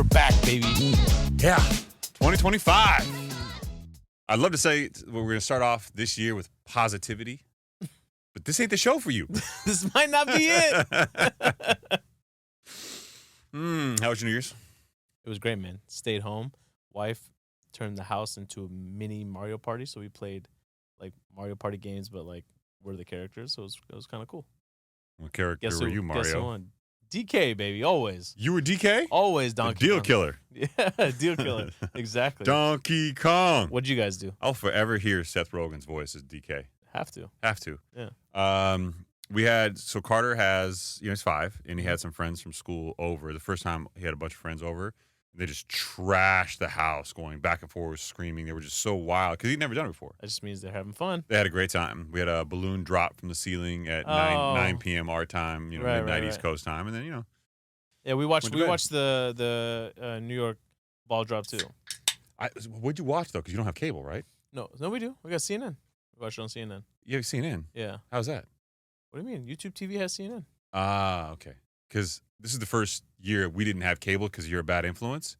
we're back, baby. Yeah, 2025. I'd love to say we're going to start off this year with positivity, but this ain't the show for you. This might not be it. How was your New Year's? It was great, man. Stayed home. Wife turned the house into a mini Mario Party, so we played like Mario Party games, but like we're the characters, so it was kind of cool. What character were you, Mario? Guess who won? DK, baby, always. You were DK? Always Donkey Deal Kong. Killer. Yeah, Deal Killer. Exactly. Donkey Kong. What'd you guys do? I'll forever hear Seth Rogen's voice as DK. Have to. Yeah. We had, so Carter has, he's 5, and he had some friends from school over. The first time he had a bunch of friends over, they just trashed the house, going back and forth, screaming. They were just so wild because he'd never done it before. That just means they're having fun. They had a great time. We had a balloon drop from the ceiling at 9 p.m. our time, midnight East Coast time, and then Yeah, we watched the New York ball drop too. What'd you watch though? Because you don't have cable, right? No, we do. We got CNN. We watched it on CNN. You have CNN. Yeah. How's that? What do you mean? YouTube TV has CNN. Okay. Because this is the first year we didn't have cable because you're a bad influence.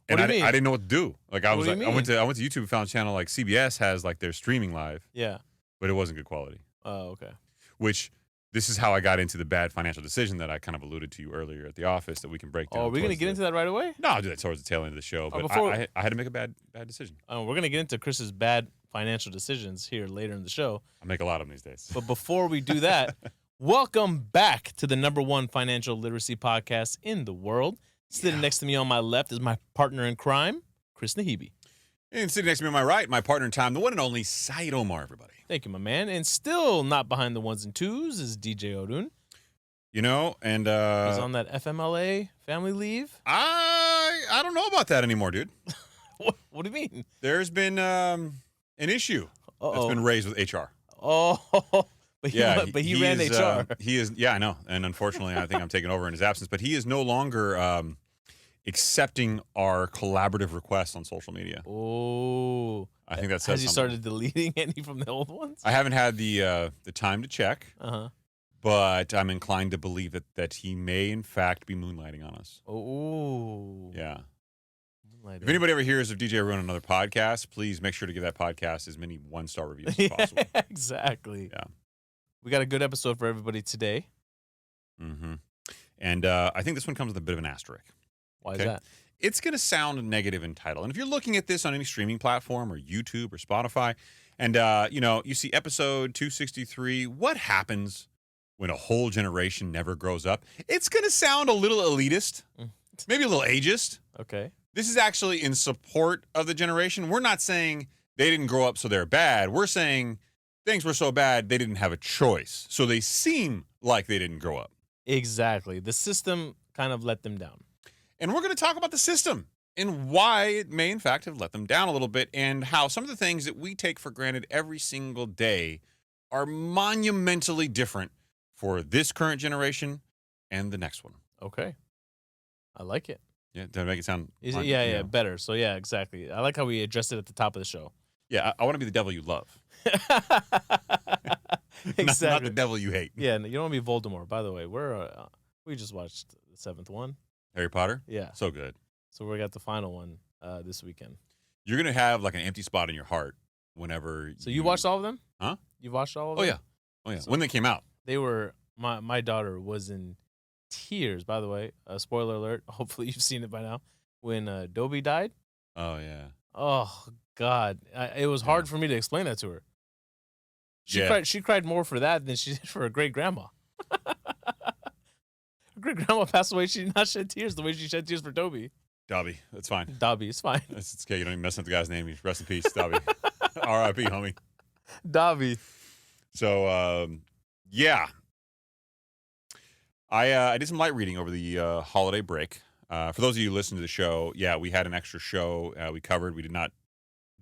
And What do you mean? I didn't know what to do. Like I What do you I went mean? to YouTube and found a channel like CBS has like their streaming live, Yeah. but it wasn't good quality. Oh, okay. Which this is how I got into the bad financial decision that I kind of alluded to you earlier at the office that we can break down. Oh, are we going to get into that right away? No, I'll do that towards the tail end of the show. But I had to make a bad decision. We're going to get into Chris's bad financial decisions here later in the show. I make a lot of them these days. But before we do that, welcome back to the #1 financial literacy podcast in the world. Sitting next to me on my left is my partner in crime, Chris Nahibi. And sitting next to me on my right, my partner in time, the one and only Said Omar, everybody. Thank you, my man. And still not behind the ones and twos is DJ Odun. And He's on that FMLA family leave. I don't know about that anymore, dude. What do you mean? There's been an issue that's been raised with HR. Oh, but he ran is, HR. He is, I know. And unfortunately, I think I'm taking over in his absence. But he is no longer accepting our collaborative requests on social media. Oh, I think that says Has he something. started deleting any from the old ones? I haven't had the time to check, But I'm inclined to believe that he may, in fact, be moonlighting on us. Oh. Yeah. Moonlighting. If anybody ever hears of DJ running another podcast, please make sure to give that podcast as many 1-star reviews as possible. Exactly. Yeah. We got a good episode for everybody today. Mm-hmm. And I think this one comes with a bit of an asterisk. Why is that? It's going to sound negative in title. And if you're looking at this on any streaming platform or YouTube or Spotify, and you see episode 263, what happens when a whole generation never grows up? It's going to sound a little elitist, maybe a little ageist. Okay. This is actually in support of the generation. We're not saying they didn't grow up so they're bad. We're saying things were so bad they didn't have a choice. So they seem like they didn't grow up. Exactly. The system kind of let them down. And we're going to talk about the system and why it may, in fact, have let them down a little bit, and how some of the things that we take for granted every single day are monumentally different for this current generation and the next one. Okay. I like it. Yeah, did I make it sound... Yeah, better. So, yeah, exactly. I like how we addressed it at the top of the show. Yeah, I want to be the devil you love. Exactly. Not the devil you hate. Yeah, you don't want to be Voldemort. By the way, we just watched the 7th one. Harry Potter? Yeah. So good. So we got the final one this weekend. You're going to have like an empty spot in your heart whenever... So you watched all of them? Huh? You watched all of them? Oh, yeah. So when they came out. They were... My daughter was in tears, by the way. Spoiler alert. Hopefully you've seen it by now. When Dobby died. Oh, yeah. Oh, God. It was hard for me to explain that to her. She cried more for that than she did for her great-grandma. Her great-grandma passed away. She did not shed tears the way she shed tears for Dobby. Dobby. That's fine. Dobby, it's fine. It's okay. You don't even mess up the guy's name. Rest in peace, Dobby. R.I.P., homie. Dobby. So, yeah. I did some light reading over the holiday break. For those of you who listen to the show, we had an extra show we covered. We did not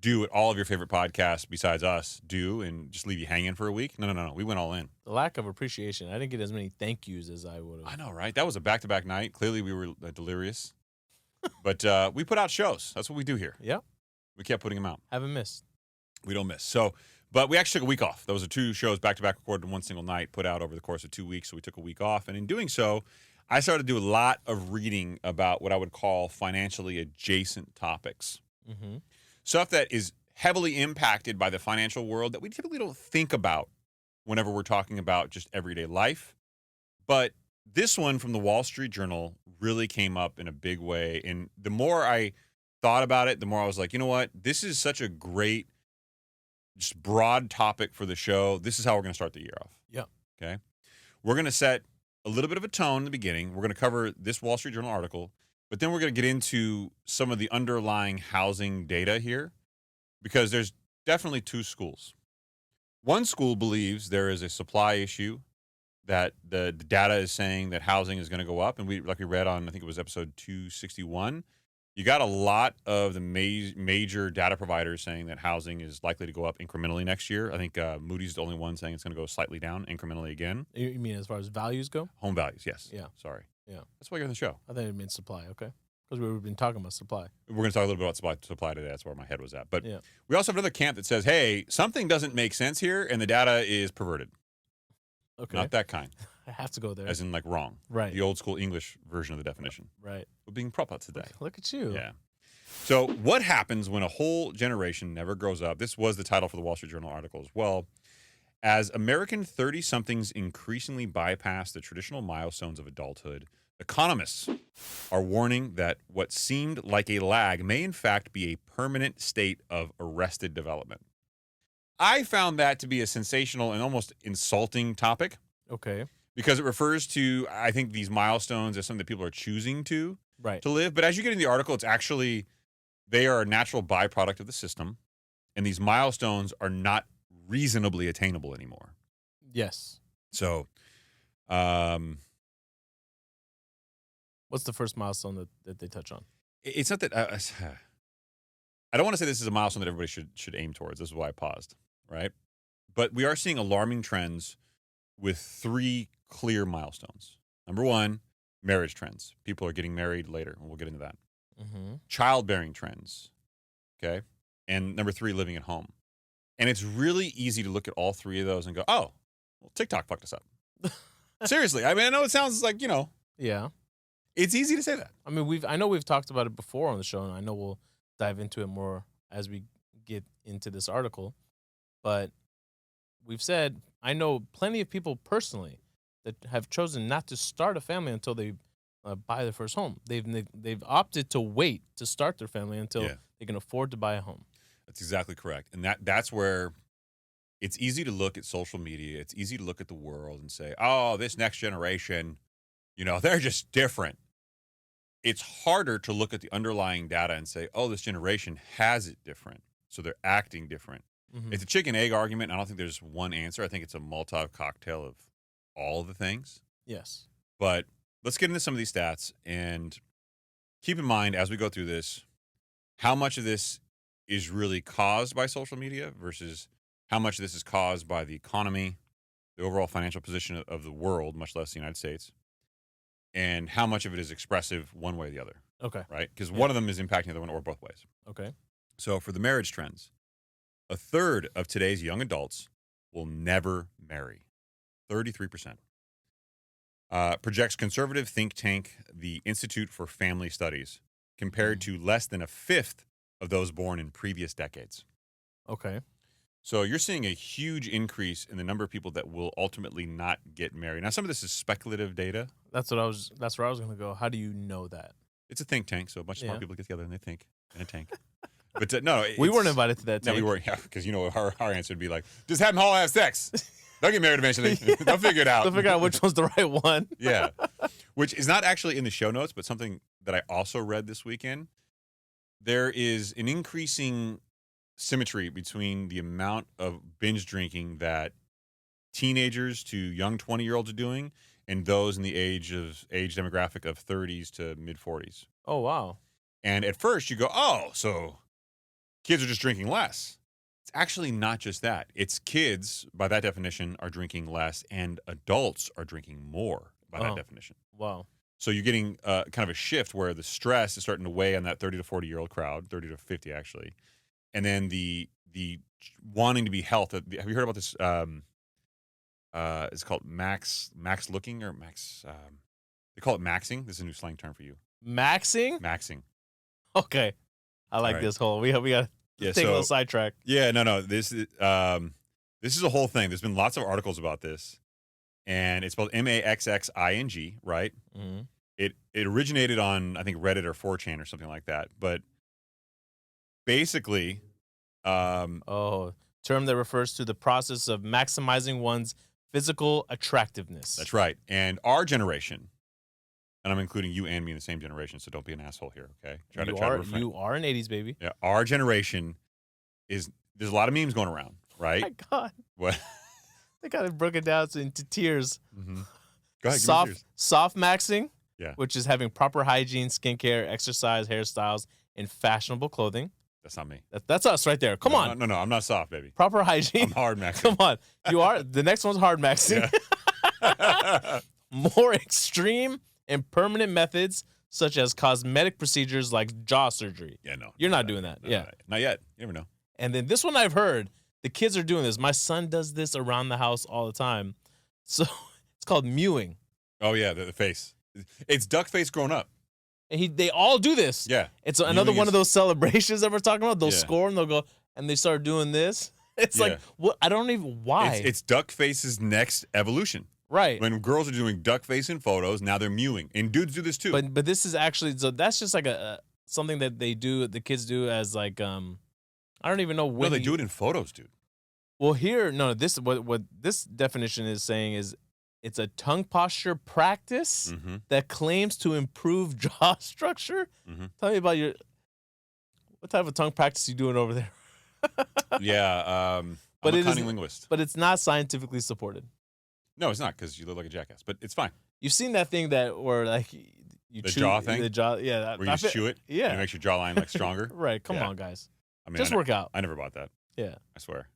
do what all of your favorite podcasts besides us do and just leave you hanging for a week. No. We went all in. The lack of appreciation. I didn't get as many thank yous as I would have. I know, right? That was a back-to-back night. Clearly, we were delirious. But we put out shows. That's what we do here. Yep. We kept putting them out. Haven't missed. We don't miss. So, but we actually took a week off. Those are 2 shows back-to-back recorded in one single night, put out over the course of 2 weeks. So we took a week off. And in doing so, I started to do a lot of reading about what I would call financially adjacent topics. Mm-hmm. Stuff that is heavily impacted by the financial world that we typically don't think about whenever we're talking about just everyday life. But this one from the Wall Street Journal really came up in a big way. And the more I thought about it, the more I was like, you know what? This is such a great, just broad topic for the show. This is how we're going to start the year off. Yeah. Okay. We're going to set a little bit of a tone in the beginning. We're going to cover this Wall Street Journal article, but then we're going to get into some of the underlying housing data here because there's definitely two schools. One school believes there is a supply issue, that the data is saying that housing is going to go up. And we read on, I think it was episode 261, you got a lot of the major data providers saying that housing is likely to go up incrementally next year. I think Moody's the only one saying it's going to go slightly down incrementally again. You mean as far as values go? Home values, yes. Yeah. Sorry. Yeah. That's why you're on the show. I think it means supply. Okay. Because we've been talking about supply. We're going to talk a little bit about supply today. That's where my head was at. But yeah. We also have another camp that says, hey, something doesn't make sense here and the data is perverted. Okay. Not that kind. I have to go there. As in like wrong. Right. The old school English version of the definition. Right. We're being proper today. Look at you. Yeah. So what happens when a whole generation never grows up? This was the title for the Wall Street Journal article as well. As American 30-somethings increasingly bypass the traditional milestones of adulthood, economists are warning that what seemed like a lag may in fact be a permanent state of arrested development. I found that to be a sensational and almost insulting topic. Okay. Because it refers to, I think, these milestones as something that people are choosing to live. But as you get in the article, it's actually, they are a natural byproduct of the system. And these milestones are not reasonably attainable anymore. Yes. So, what's the first milestone that they touch on? It's not that, I don't want to say this is a milestone that everybody should aim towards. This is why I paused, right? But we are seeing alarming trends with three clear milestones. Number one, marriage trends. People are getting married later, and we'll get into that. Mm-hmm. Childbearing trends, okay? And number three, living at home. And it's really easy to look at all three of those and go, oh, well, TikTok fucked us up. Seriously. I mean, I know it sounds like, Yeah. It's easy to say that. I mean, I know we've talked about it before on the show, and I know we'll dive into it more as we get into this article. But we've said, I know plenty of people personally that have chosen not to start a family until they buy their first home. They've opted to wait to start their family until they can afford to buy a home. That's exactly correct. And that's where it's easy to look at social media. It's easy to look at the world and say, oh, this next generation, they're just different. It's harder to look at the underlying data and say, oh, this generation has it different. So they're acting different. Mm-hmm. It's a chicken egg argument. I don't think there's one answer. I think it's a Molotov cocktail of all of the things. Yes. But let's get into some of these stats and keep in mind as we go through this, how much of this is really caused by social media versus how much of this is caused by the economy, the overall financial position of the world, much less the United States, and how much of it is expressive one way or the other. Okay. Right? Because one of them is impacting the other one or both ways. Okay. So for the marriage trends, a third of today's young adults will never marry. 33%. Projects conservative think tank, the Institute for Family Studies, compared to less than a fifth of those born in previous decades. Okay. So you're seeing a huge increase in the number of people that will ultimately not get married. Now, some of this is speculative data. That's where I was going to go. How do you know that? It's a think tank, so a bunch of smart people get together and they think in a tank. But no, we weren't invited to that tank. No, we weren't. Yeah, because our answer would be like, just have them all have sex. They'll get married eventually. They'll figure it out. They'll figure out which one's the right one. Yeah, which is not actually in the show notes, but something that I also read this weekend. There is an increasing symmetry between the amount of binge drinking that teenagers to young 20-year-olds are doing and those in the age demographic of 30s to mid 40s. Oh, wow. And at first you go, oh, so kids are just drinking less. It's actually not just that. It's kids, by that definition, are drinking less and adults are drinking more by that definition. Wow. So you're getting kind of a shift where the stress is starting to weigh on that 30 to 40-year-old crowd, 30 to 50 actually. And then the wanting to be health. Have you heard about this? It's called Max Looking or Max. They call it maxing. This is a new slang term for you. Maxing? Maxing. Okay. I like All right. this whole. We got to take a little sidetrack. Yeah, no. This is a whole thing. There's been lots of articles about this, and it's spelled MAXXING, right? Mm-hmm. It originated on, I think, Reddit or 4chan or something like that. But basically, term that refers to the process of maximizing one's physical attractiveness. That's right. And our generation, and I'm including you and me in the same generation, so don't be an asshole here, okay? Try to refrain. You are an 80s baby. Yeah, our generation there's a lot of memes going around, right? Oh my God. What? They got it broken down into tiers. Mm-hmm. Go ahead. Soft maxing, yeah, which is having proper hygiene, skincare, exercise, hairstyles, and fashionable clothing. That's not me. That's us right there. Come on. No, I'm not soft, baby. Proper hygiene. I'm hard maxing. Come on. You are. The next one's hard maxing. Yeah. More extreme and permanent methods, such as cosmetic procedures like jaw surgery. Yeah, no. You're not doing that. No, yeah. Not yet. You never know. And then this one I've heard, the kids are doing this. My son does this around the house all the time. So it's called mewing. Oh, yeah, the face. It's duck face grown up. And they all do this. Yeah. It's another one of those celebrations that we're talking about. They'll score and they'll go, and they start doing this. It's like, what? I don't even, why? It's duck face's next evolution. Right. When girls are doing duck face in photos, now they're mewing. And dudes do this too. But this is actually, so that's just like something that they do, the kids do as like, I don't even know when. No, they do it in photos, dude. Well, here, no, what this definition is saying is it's a tongue posture practice that claims to improve jaw structure. Mm-hmm. Tell me about what type of tongue practice you doing over there? Yeah, I'm a cunning linguist. But it's not scientifically supported. No, it's not, because you look like a jackass. But it's fine. You've seen that thing where like you the chew jaw thing. The jaw, yeah. Where you just chew it. Yeah, and it makes your jawline like stronger. Right. Come on, guys. I mean, just work out. I never bought that. Yeah, I swear.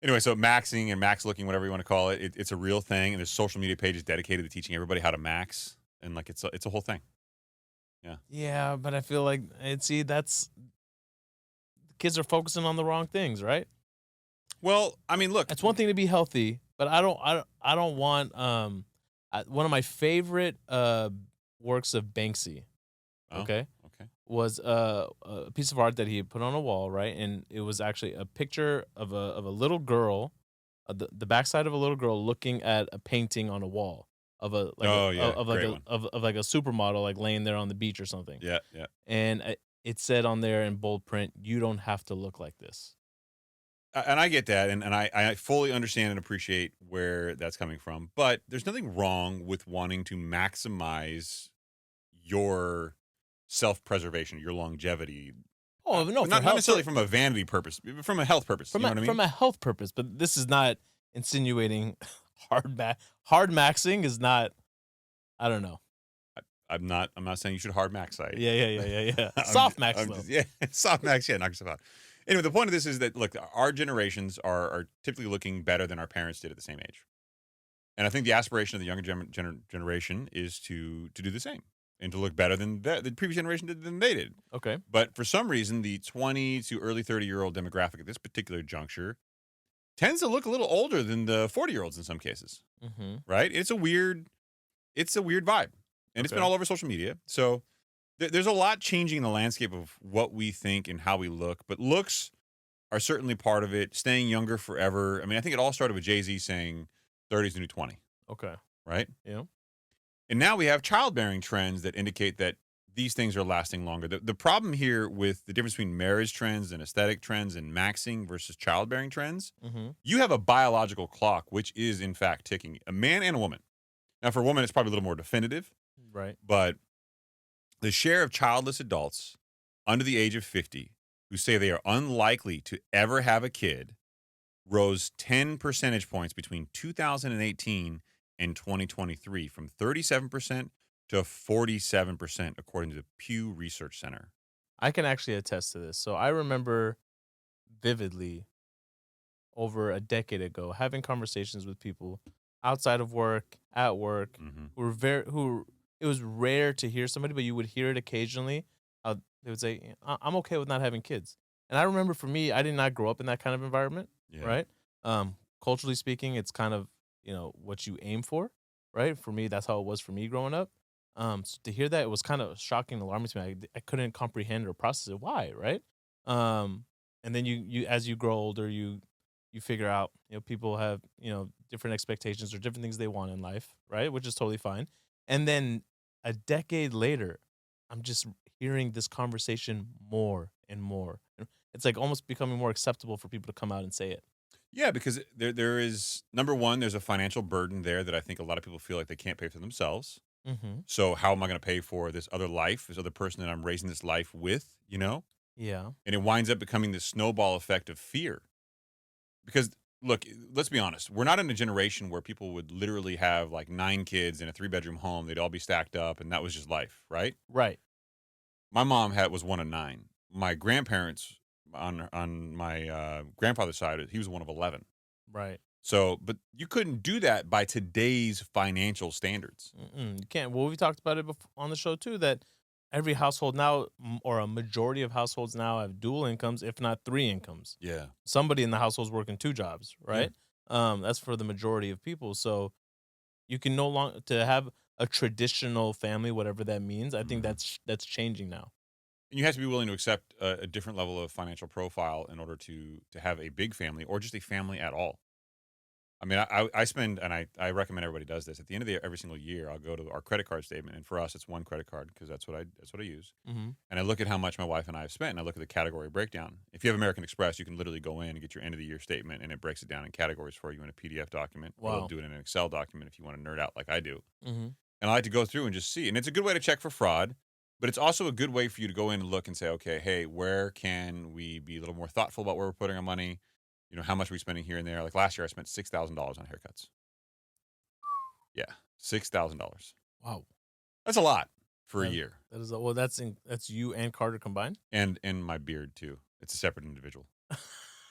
Anyway, so maxing and max looking, whatever you want to call it, it's a real thing, and there's social media pages dedicated to teaching everybody how to max, and like it's a whole thing. Yeah. Yeah, but I feel like that's the kids are focusing on the wrong things, right? Well, I mean, look, it's one thing to be healthy, but I don't want one of my favorite works of Banksy. Okay. Was a piece of art that he put on a wall, right? And it was actually a picture of a little girl, the backside of a little girl looking at a painting on a wall of a supermodel like laying there on the beach or something. Yeah, yeah. And it said on there in bold print, "You don't have to look like this." And I get that, and I fully understand and appreciate where that's coming from. But there's nothing wrong with wanting to maximize your self-preservation, your longevity. Oh no, not necessarily from a vanity purpose, but from a health purpose. You know what I mean? From a health purpose, but this is not insinuating hard maxing is not. I don't know. I'm not saying you should hard max. Yeah. Soft max though. Soft max. Yeah, knock yourself out. Anyway, the point of this is that look, our generations are typically looking better than our parents did at the same age, and I think the aspiration of the younger generation is to do the same. And to look better than the previous generation did than they did. Okay. But for some reason, the 20 to early 30-year-old demographic at this particular juncture tends to look a little older than the 40-year-olds in some cases. Mm-hmm. Right? It's a weird vibe. And it's been all over social media. So there's a lot changing in the landscape of what we think and how we look. But looks are certainly part of it. Staying younger forever. I mean, I think it all started with Jay-Z saying 30 is the new 20. Okay. Right? Yeah. And now we have childbearing trends that indicate that these things are lasting longer. The problem here with the difference between marriage trends and aesthetic trends and maxing versus childbearing trends, you have a biological clock, which is in fact ticking, a man and a woman. Now for a woman, it's probably a little more definitive. Right. But the share of childless adults under the age of 50 who say they are unlikely to ever have a kid rose 10 percentage points between 2018 and 2023 from 37% to 47%, according to the Pew Research Center. I can actually attest to this. So I remember vividly over a decade ago having conversations with people outside of work, at work, who it was rare to hear somebody, but you would hear it occasionally. They would say, "I'm okay with not having kids." And I remember for me, I did not grow up in that kind of environment, right? Culturally speaking, it's kind of what you aim for. right? For me, that's how it was for me growing up. So to hear that, it was kind of shocking, and alarming to me. I couldn't comprehend or process it. Why, right? Um, and then you as you grow older, you figure out, people have, different expectations or different things they want in life, right? Which is totally fine. And then a decade later, I'm just hearing this conversation more and more. It's like almost becoming more acceptable for people to come out and say it. Yeah, because there is, number one, there's a financial burden there that I think a lot of people feel like they can't pay for themselves. Mm-hmm. So how am I going to pay for this other life, this other person that I'm raising this life with, Yeah. And it winds up becoming this snowball effect of fear. Because look, let's be honest, we're not in a generation where people would literally have like 9 kids in a 3-bedroom home. They'd all be stacked up and that was just life, right? Right. My mom was one of 9. My grandparents on my grandfather's side, he was one of 11. Right. So, but you couldn't do that by today's financial standards. You can't. Well, we talked about it on the show too, that every household now, or a majority of households now, have dual incomes, if not 3 incomes. Yeah. Somebody in the household's working 2 jobs, right? That's for the majority of people. So you can no longer to have a traditional family, whatever that means. I think that's changing now. And you have to be willing to accept a different level of financial profile in order to have a big family or just a family at all. I mean, I spend, and I recommend everybody does this. At the end of every single year, I'll go to our credit card statement, and for us, it's one credit card because that's what I use. Mm-hmm. And I look at how much my wife and I have spent, and I look at the category breakdown. If you have American Express, you can literally go in and get your end of the year statement, and it breaks it down in categories for you in a PDF document. Or Wow. they'll do it in an Excel document if you want to nerd out like I do. Mm-hmm. And I like to go through and just see. And it's a good way to check for fraud, but it's also a good way for you to go in and look and say, okay, hey, where can we be a little more thoughtful about where we're putting our money? How much are we spending here and there? Like last year, I spent $6,000 on haircuts. Yeah, $6,000. Wow, that's a lot for a year. That is well. That's you and Carter combined, and my beard too. It's a separate individual.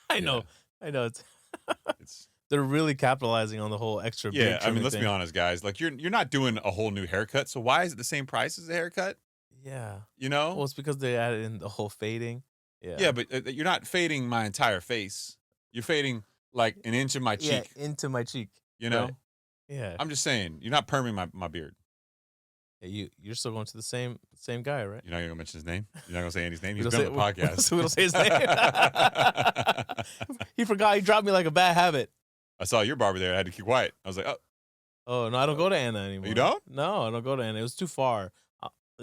I know. It's they're really capitalizing on the whole extra. Yeah, I mean, let's thing. be honest, guys. Like you're not doing a whole new haircut, so why is it the same price as a haircut? Yeah, Well, it's because they added in the whole fading. Yeah, but you're not fading my entire face. You're fading like an inch of my cheek. Yeah, into my cheek. Right. Yeah. I'm just saying, you're not perming my beard. Yeah, you're still going to the same guy, right? You're not gonna mention his name. You're not gonna say Andy's name. He's been on the podcast. We don't say his name. He forgot. He dropped me like a bad habit. I saw your barber there. I had to keep quiet. I was like, oh. Oh no, I don't go to Anna anymore. You don't? No, I don't go to Anna. It was too far.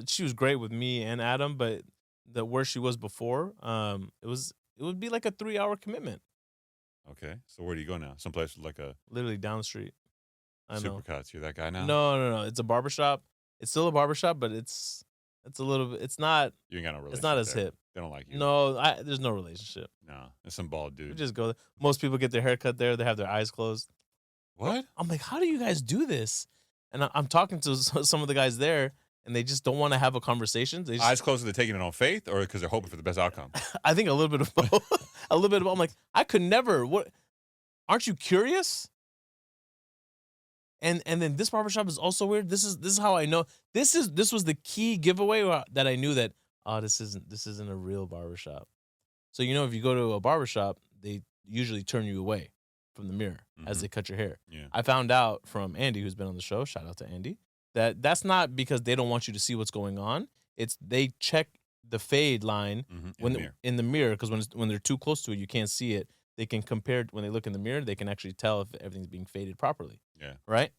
She was great with me and Adam, but where she was before, it would be like a 3-hour commitment. Okay, so where do you go now? Someplace with like a literally down the street. I know. Supercuts. You're that guy now? No. It's a barbershop. It's still a barbershop, but it's a little bit. It's not. You ain't got no relationship. It's not as there. hip. They don't like you. No, there's no relationship. No, it's some bald dude. We just go. Most people get their hair cut there. They have their eyes closed. What? I'm like, how do you guys do this? And I'm talking to some of the guys there, and they just don't want to have a conversation. They just, eyes closed, are they taking it on faith, or because they're hoping for the best outcome? I think a little bit of both. A little bit of both. I'm like, I could never. What? Aren't you curious? And then this barbershop is also weird. This is how I know. This was the key giveaway that I knew that this isn't a real barbershop. So if you go to a barbershop, they usually turn you away from the mirror as they cut your hair. Yeah. I found out from Andy, who's been on the show, shout out to Andy, that's not because they don't want you to see what's going on. It's they check the fade line in the mirror, because when they're too close to it, you can't see it. They can compare when they look in the mirror. They can actually tell if everything's being faded properly. Yeah. Right.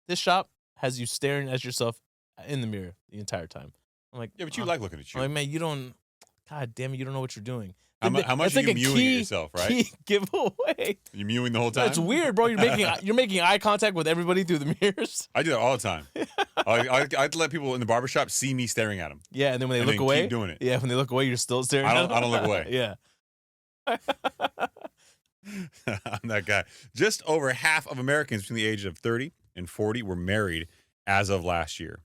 This shop has you staring at yourself in the mirror the entire time. I'm like, yeah, but you like looking at you. I'm like, man, you don't. God damn it, you don't know what you're doing. How much are you mewing at yourself, right? Key giveaway. You mewing the whole time? It's weird, bro. You're making eye contact with everybody through the mirrors. I do that all the time. I let people in the barbershop see me staring at them. Yeah, and then when they look away, keep doing it. Yeah, when they look away, you're still staring at them. I don't look away. Yeah. I'm that guy. Just over half of Americans between the ages of 30 and 40 were married as of last year,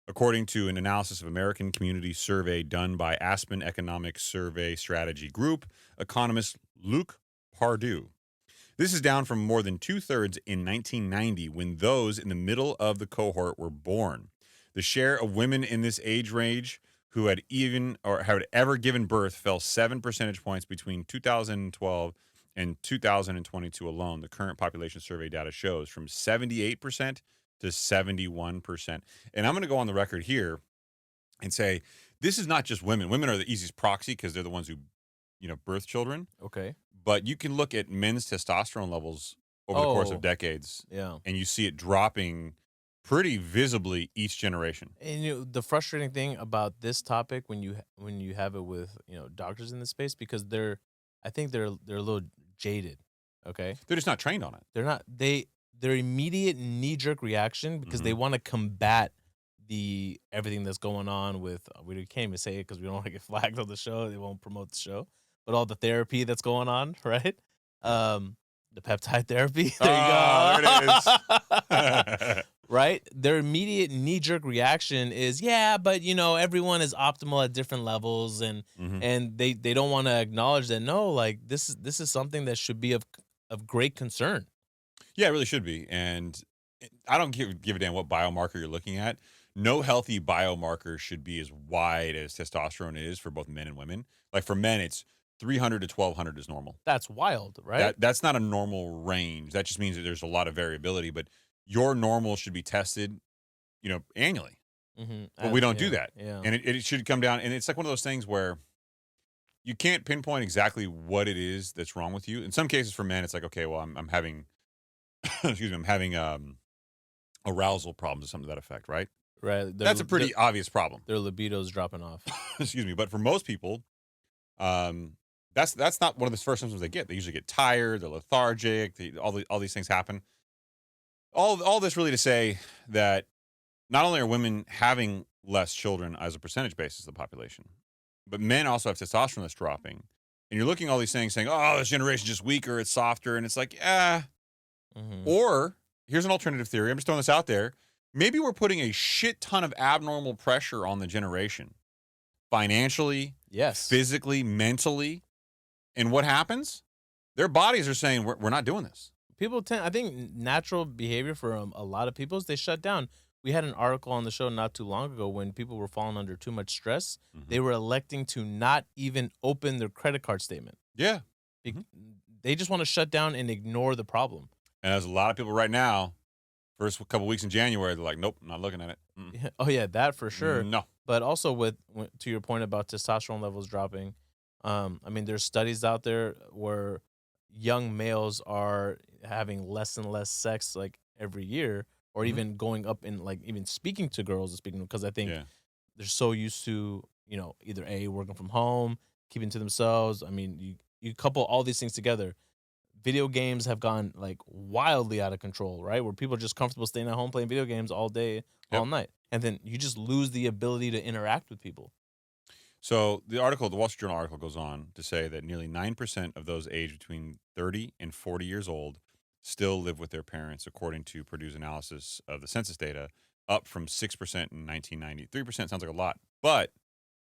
according to an analysis of American Community Survey done by Aspen Economic Survey Strategy Group economist Luke Pardue. This is down from more than 2/3 in 1990, when those in the middle of the cohort were born. The share of women in this age range who had ever given birth fell 7 percentage points between 2012 and 2022 alone. The current population survey data shows from 78% to 71%. And I'm going to go on the record here and say this is not just women. Women are the easiest proxy because they're the ones who, birth children. Okay. But you can look at men's testosterone levels over the course of decades, yeah, and you see it dropping pretty visibly each generation. And the frustrating thing about this topic when you have it with doctors in this space, because I think they're a little jaded. Okay, They're just not trained on it. they're not their immediate knee jerk reaction, because they want to combat everything that's going on with we can't even say it because we don't want to get flagged on the show. They won't promote the show, but all the therapy that's going on, right? The peptide therapy. There you go. There it is. Right? Their immediate knee-jerk reaction is, yeah, but everyone is optimal at different levels, and they don't want to acknowledge that no, like this is something that should be of great concern. Yeah, it really should be. And I don't give a damn what biomarker you're looking at. No healthy biomarker should be as wide as testosterone is for both men and women. Like for men, it's 300 to 1200 is normal. That's wild, right? That's not a normal range. That just means that there's a lot of variability, but your normal should be tested, annually. But we don't do that. Yeah. And it should come down. And it's like one of those things where you can't pinpoint exactly what it is that's wrong with you. In some cases for men, it's like, okay, well, I'm having, excuse me, I'm having arousal problems or something to that effect, right? Right. That's a pretty obvious problem. Their libido's dropping off. Excuse me. But for most people, that's not one of the first symptoms they get. They usually get tired, they're lethargic, all these things happen. All this really to say that not only are women having less children as a percentage basis of the population, but men also have testosterone that's dropping. And you're looking at all these things saying, oh, this generation's just weaker, it's softer. And it's like, Or here's an alternative theory. I'm just throwing this out there. Maybe we're putting a shit ton of abnormal pressure on the generation, financially, yes, physically, mentally. And what happens? Their bodies are saying, we're not doing this. People I think natural behavior for a lot of people is they shut down. We had an article on the show not too long ago when people were falling under too much stress. They were electing to not even open their credit card statement. Yeah. They just want to shut down and ignore the problem. And there's a lot of people right now, first couple weeks in January, they're like, nope, I'm not looking at it. Yeah. Oh, yeah, that for sure. No. But also to your point about testosterone levels dropping, I mean, there's studies out there where young males are having less and less sex like every year, or even going up in like even speaking to girls, because I think they're so used to, either working from home, keeping to themselves. I mean, you couple all these things together. Video games have gone like wildly out of control, right? Where people are just comfortable staying at home playing video games all day, all night. And then you just lose the ability to interact with people. So the Wall Street Journal article goes on to say that nearly 9% of those aged between 30 and 40 years old still live with their parents, according to Purdue's analysis of the census data, up from 6% in 1990. 3% sounds like a lot. But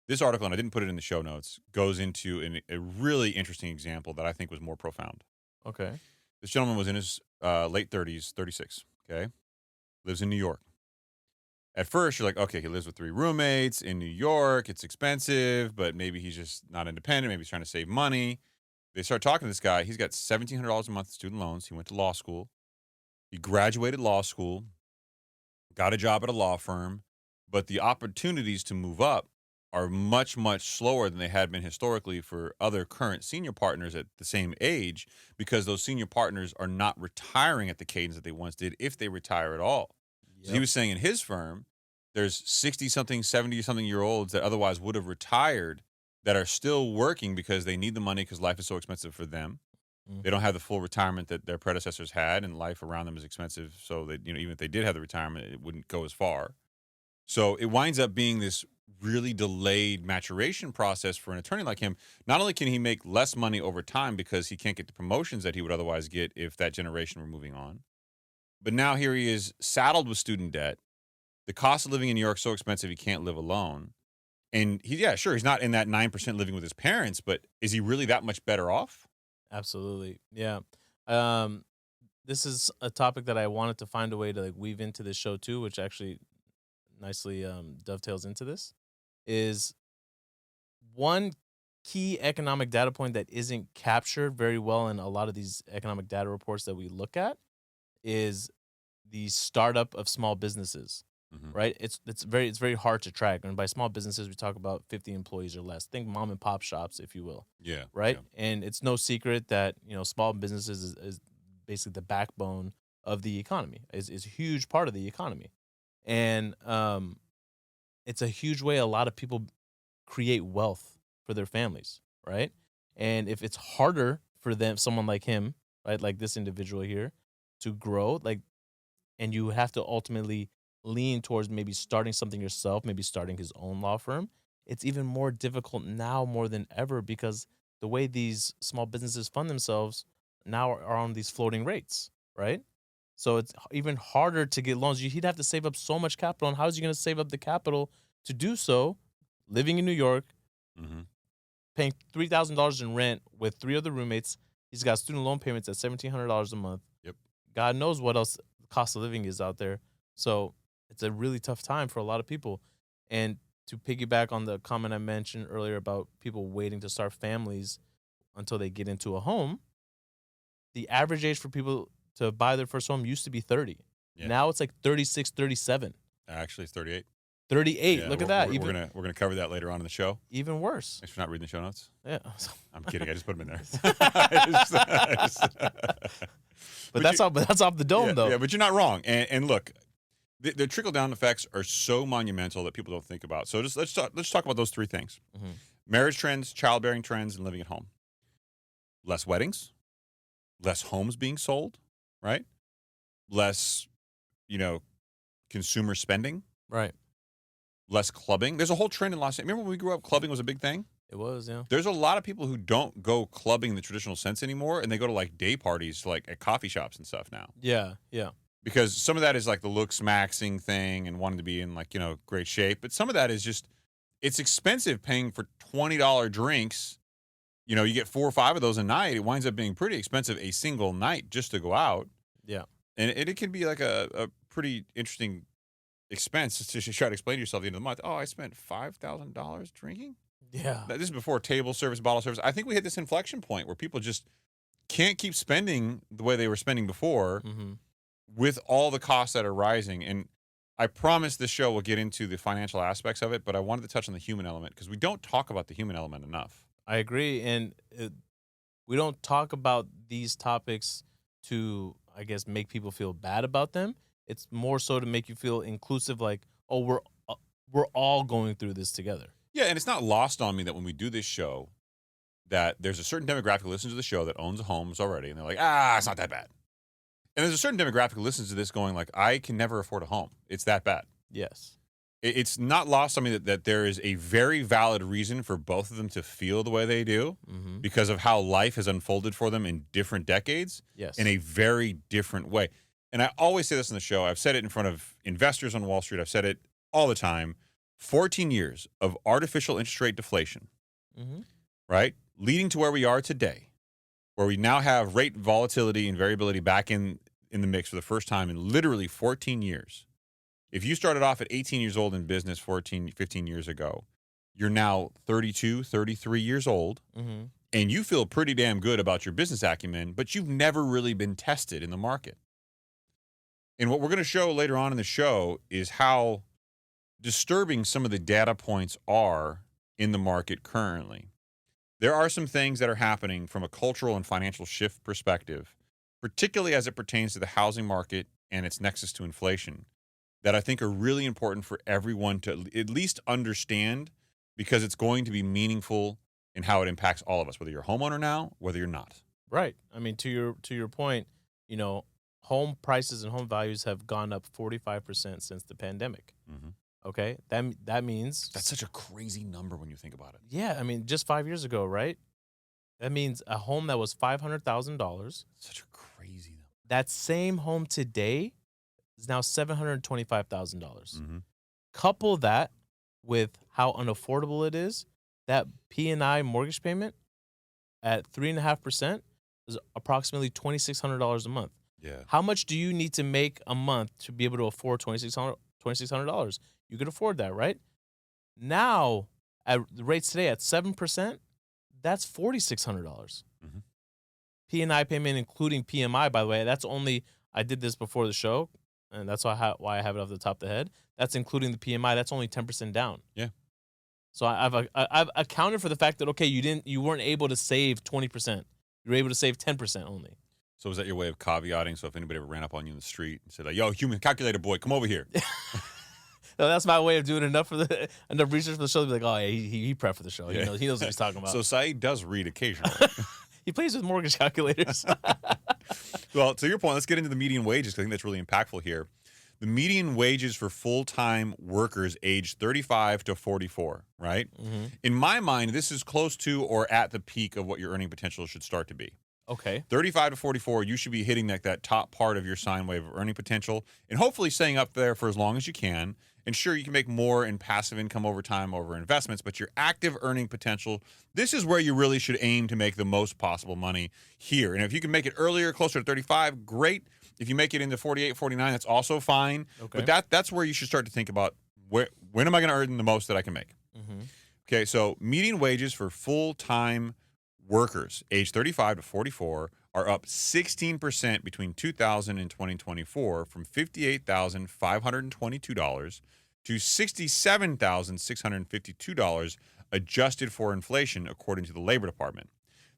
this article, and I didn't put it in the show notes, goes into a really interesting example that I think was more profound. Okay. This gentleman was in his late 30s, 36, okay? Lives in New York. At first, you're like, okay, he lives with 3 roommates in New York. It's expensive, but maybe he's just not independent. Maybe he's trying to save money. They start talking to this guy. He's got $1,700 a month in student loans. He went to law school. He graduated law school, got a job at a law firm, but the opportunities to move up are much, much slower than they had been historically for other current senior partners at the same age, because those senior partners are not retiring at the cadence that they once did, if they retire at all. Yep. So he was saying in his firm, there's 60-something, 70-something year olds that otherwise would have retired that are still working because they need the money because life is so expensive for them. They don't have the full retirement that their predecessors had, and life around them is expensive. So that, even if they did have the retirement, it wouldn't go as far. So it winds up being this really delayed maturation process for an attorney like him. Not only can he make less money over time because he can't get the promotions that he would otherwise get if that generation were moving on, but now here he is saddled with student debt. The cost of living in New York is so expensive he can't live alone. And he's not in that 9% living with his parents, but is he really that much better off? Absolutely. Yeah. This is a topic that I wanted to find a way to like weave into this show too, which actually nicely dovetails into this, is one key economic data point that isn't captured very well in a lot of these economic data reports that we look at is the startup of small businesses, right? It's very hard to track. And by small businesses, we talk about 50 employees or less. Think mom and pop shops, if you will. Yeah. Right. Yeah. And it's no secret that, small businesses is basically the backbone of the economy, is a huge part of the economy. And it's a huge way a lot of people create wealth for their families, right? And if it's harder for them, someone like him, right, like this individual here, to grow, like, and you have to ultimately lean towards maybe starting something yourself, maybe starting his own law firm, it's even more difficult now more than ever because the way these small businesses fund themselves now are on these floating rates, right? So it's even harder to get loans. He'd have to save up so much capital. And how is he going to save up the capital to do so? Living in New York, paying $3,000 in rent with 3 other roommates. He's got student loan payments at $1,700 a month. Yep. God knows what else the cost of living is out there. So it's a really tough time for a lot of people. And to piggyback on the comment I mentioned earlier about people waiting to start families until they get into a home, the average age for people to buy their first home used to be 30. Yeah. Now it's like 36, 37. Actually, it's 38. 38. Yeah, look at that. We're gonna cover that later on in the show. Even worse. Thanks for not reading the show notes. Yeah. I'm kidding. I just put them in there. But that's off the dome, though. Yeah, but you're not wrong. And look, the trickle down effects are so monumental that people don't think about. So just let's talk about those 3 things: marriage trends, childbearing trends, and living at home. Less weddings, less homes being sold, right? Less, consumer spending, right? Less clubbing. There's a whole trend in Los Angeles. Remember when we grew up, clubbing was a big thing? It was, yeah. There's a lot of people who don't go clubbing in the traditional sense anymore, and they go to like day parties, like at coffee shops and stuff now. Yeah, yeah. Because some of that is like the looks maxing thing and wanting to be in like, great shape. But some of that is just, it's expensive paying for $20 drinks. You get 4 or 5 of those a night. It winds up being pretty expensive a single night just to go out. Yeah. And it can be like a pretty interesting expense to try to explain to yourself at the end of the month. Oh, I spent $5,000 drinking? Yeah. This is before table service, bottle service. I think we hit this inflection point where people just can't keep spending the way they were spending before with all the costs that are rising. And I promise this show will get into the financial aspects of it, but I wanted to touch on the human element because we don't talk about the human element enough. I agree. And we don't talk about these topics to, I guess, make people feel bad about them. It's more so to make you feel inclusive, like, oh, we're all going through this together. Yeah, and it's not lost on me that when we do this show, that there's a certain demographic who listens to the show that owns homes already, and they're like, it's not that bad. And there's a certain demographic who listens to this going like, I can never afford a home. It's that bad. Yes. It's not lost on me that there is a very valid reason for both of them to feel the way they do because of how life has unfolded for them in different decades in a very different way. And I always say this on the show. I've said it in front of investors on Wall Street. I've said it all the time. 14 years of artificial interest rate deflation, right? Leading to where we are today, where we now have rate volatility and variability back in the mix for the first time in literally 14 years. If you started off at 18 years old in business 15 years ago, you're now 32, 33 years old, and you feel pretty damn good about your business acumen, but you've never really been tested in the market. And what we're going to show later on in the show is how disturbing some of the data points are in the market currently. There are some things that are happening from a cultural and financial shift perspective, particularly as it pertains to the housing market and its nexus to inflation, that I think are really important for everyone to at least understand because it's going to be meaningful in how it impacts all of us, whether you're a homeowner now, whether you're not. Right. I mean, to your point, home prices and home values have gone up 45% since the pandemic. Okay, that means that's such a crazy number when you think about it. Yeah, I mean, just 5 years ago, right? That means a home that was $500,000. Such a crazy number. That same home today is now $725,000. Couple that with how unaffordable it is. That P&I mortgage payment at 3.5% is approximately $2,600 a month. Yeah. How much do you need to make a month to be able to afford $2,600? You could afford that, right? Now, at the rates today at 7%, that's $4,600. P&I payment, including PMI, by the way, that's only, I did this before the show. and that's why I have it off the top of the head. That's including the PMI. That's only 10% down. Yeah. So I've accounted for the fact that okay, you weren't able to save 20%. You were able to save 10% only. So is that your way of caveating? So if anybody ever ran up on you in the street and said, like, "Yo, human calculator boy, come over here." No, that's my way of doing enough research for the show to be like, oh yeah, he prepped for the show. Yeah. He knows what he's talking about. So Saeed does read occasionally. He plays with mortgage calculators. Well, to your point, let's get into the median wages. 'Cause I think that's really impactful here. The median wages for full-time workers aged 35 to 44, right? Mm-hmm. In my mind, this is close to or at the peak of what your earning potential should start to be. Okay. 35 to 44, you should be hitting that top part of your sine wave of earning potential and hopefully staying up there for as long as you can. And sure, you can make more in passive income over time over investments, but your active earning potential, this is where you really should aim to make the most possible money here. And if you can make it earlier, closer to 35, great. If you make it into 48, 49, that's also fine. Okay. But that's where you should start to think about when am I going to earn the most that I can make? Mm-hmm. Okay, so median wages for full-time workers aged 35 to 44 are up 16% between 2000 and 2024 from $58,522 to $67,652 adjusted for inflation, according to the Labor Department.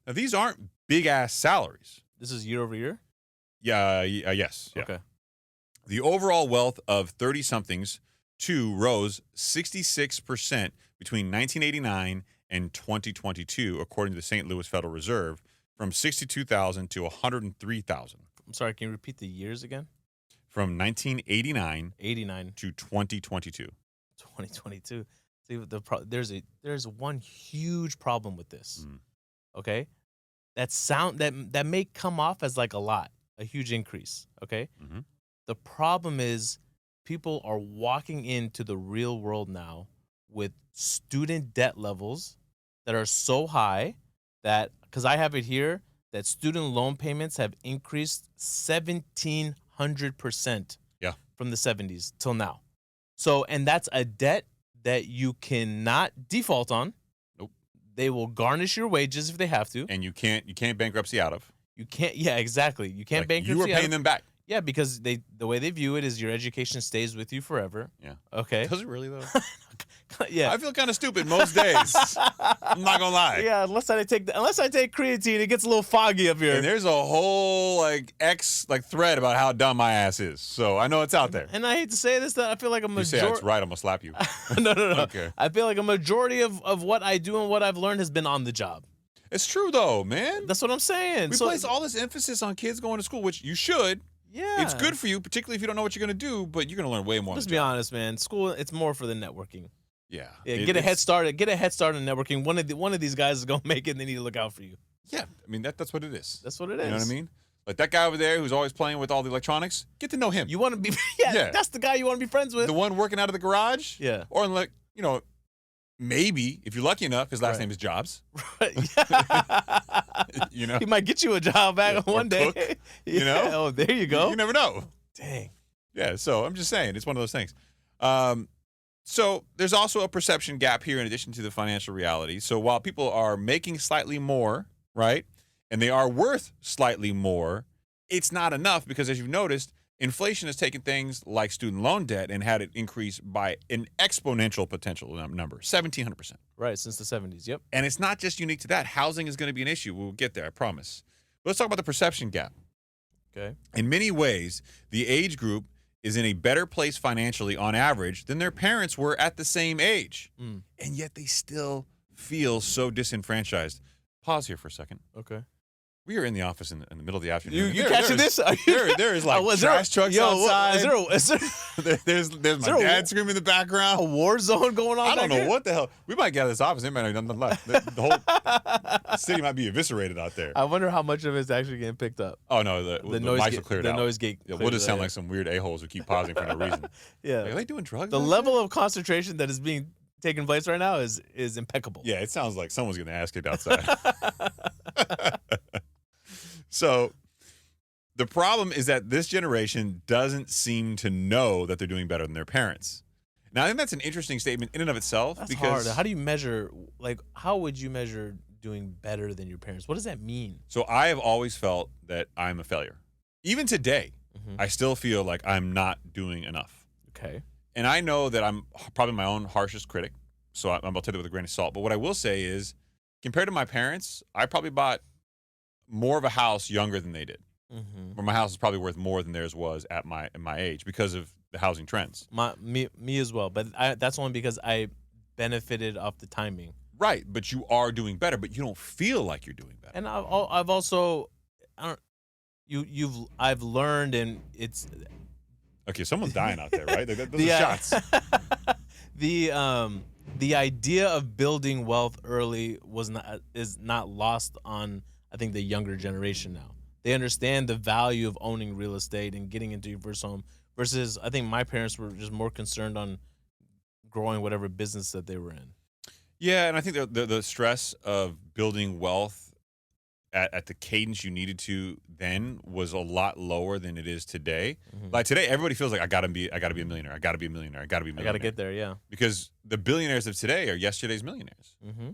Now, these aren't big-ass salaries. This is year over year? Yes. Yeah. Okay. The overall wealth of 30-somethings, too, rose 66% between 1989 and 2022, according to the St. Louis Federal Reserve, from 62,000 to 103,000. I'm sorry, can you repeat the years again? From 1989 89 to 2022. 2022. See, there's one huge problem with this. Okay? That may come off as like a huge increase, okay? Mm-hmm. The problem is people are walking into the real world now with student debt levels that are so high that, because I have it here, that student loan payments have increased 1,700% from the 70s till now. So, and that's a debt that you cannot default on. Nope. They will garnish your wages if they have to. And you can't bankruptcy out of. You can't, yeah, exactly. You can't bankruptcy You were paying them back. Yeah, because the way they view it is your education stays with you forever. Yeah. Okay. Does it really, though? Yeah. I feel kind of stupid most days. I'm not going to lie. Yeah, unless I take creatine, it gets a little foggy up here. And there's a whole thread about how dumb my ass is. So I know it's out there. And I hate to say this, that I feel like a majority. You say it's right, I'm going to slap you. No. Okay. I feel like a majority of what I do and what I've learned has been on the job. It's true, though, man. That's what I'm saying. We place all this emphasis on kids going to school, which you should. Yeah. It's good for you, particularly if you don't know what you're going to do, but you're going to learn way more. Let's be honest, man. School, it's more for the networking. Yeah. Get a head start. Get a head start in networking. One of these guys is going to make it, and they need to look out for you. Yeah. I mean, that's what it is. That's what it is. You know what I mean? Like that guy over there who's always playing with all the electronics, get to know him. You want to be, that's the guy you want to be friends with. The one working out of the garage? Yeah. Or maybe, if you're lucky enough, his last name is Jobs. You know? He might get you a job back one day. Cook, you know? Oh, there you go. You never know. Dang. Yeah, so I'm just saying, it's one of those things. So there's also a perception gap here in addition to the financial reality. So while people are making slightly more, right, and they are worth slightly more, it's not enough because, as you've noticed, inflation has taken things like student loan debt and had it increase by an exponential potential number, 1,700%. Right, since the 70s, yep. And it's not just unique to that. Housing is going to be an issue. We'll get there, I promise. But let's talk about the perception gap. Okay. In many ways, the age group is in a better place financially on average than their parents were at the same age. And yet they still feel so disenfranchised. Pause here for a second. Okay. We are in the office in the middle of the afternoon. You catching this? There is like trash trucks outside. There's my dad screaming in the background. A war zone going on. I don't know what the hell. We might get out of this office. It might not be nothing left. The whole city might be eviscerated out there. I wonder how much of it's actually getting picked up. Oh no, the noise mics are cleared out. The noise gate. Yeah, we'll just sound like some weird a-holes who keep pausing for no reason. Yeah. Like, are they doing drugs? The level of concentration that is being taking place right now is impeccable. Yeah, it sounds like someone's getting their ass kicked outside. So the problem is that this generation doesn't seem to know that they're doing better than their parents. Now, I think that's an interesting statement in and of itself. That's because hard. How do you measure, how would you measure doing better than your parents? What does that mean? So I have always felt that I'm a failure. Even today, Mhm. I still feel like I'm not doing enough. Okay. And I know that I'm probably my own harshest critic, so I'm about to take it with a grain of salt. But what I will say is, compared to my parents, I probably bought more of a house younger than they did. Mhm. Where my house is probably worth more than theirs was at my age because of the housing trends. Me as well, but that's only because I benefited off the timing. Right, but you are doing better, but you don't feel like you're doing better. And I've also, I don't, I've learned, and it's Okay, someone's dying out there, right? Those the are shots. the idea of building wealth early is not lost on, I think, the younger generation now. They understand the value of owning real estate and getting into your first home versus, I think, my parents were just more concerned on growing whatever business that they were in. Yeah, and I think the stress of building wealth at the cadence you needed to then was a lot lower than it is today. Mhm. Like today, everybody feels like I gotta be a millionaire. I gotta be a millionaire. I gotta be a I millionaire. got to get there, yeah. Because the billionaires of today are yesterday's millionaires. Mm-hmm.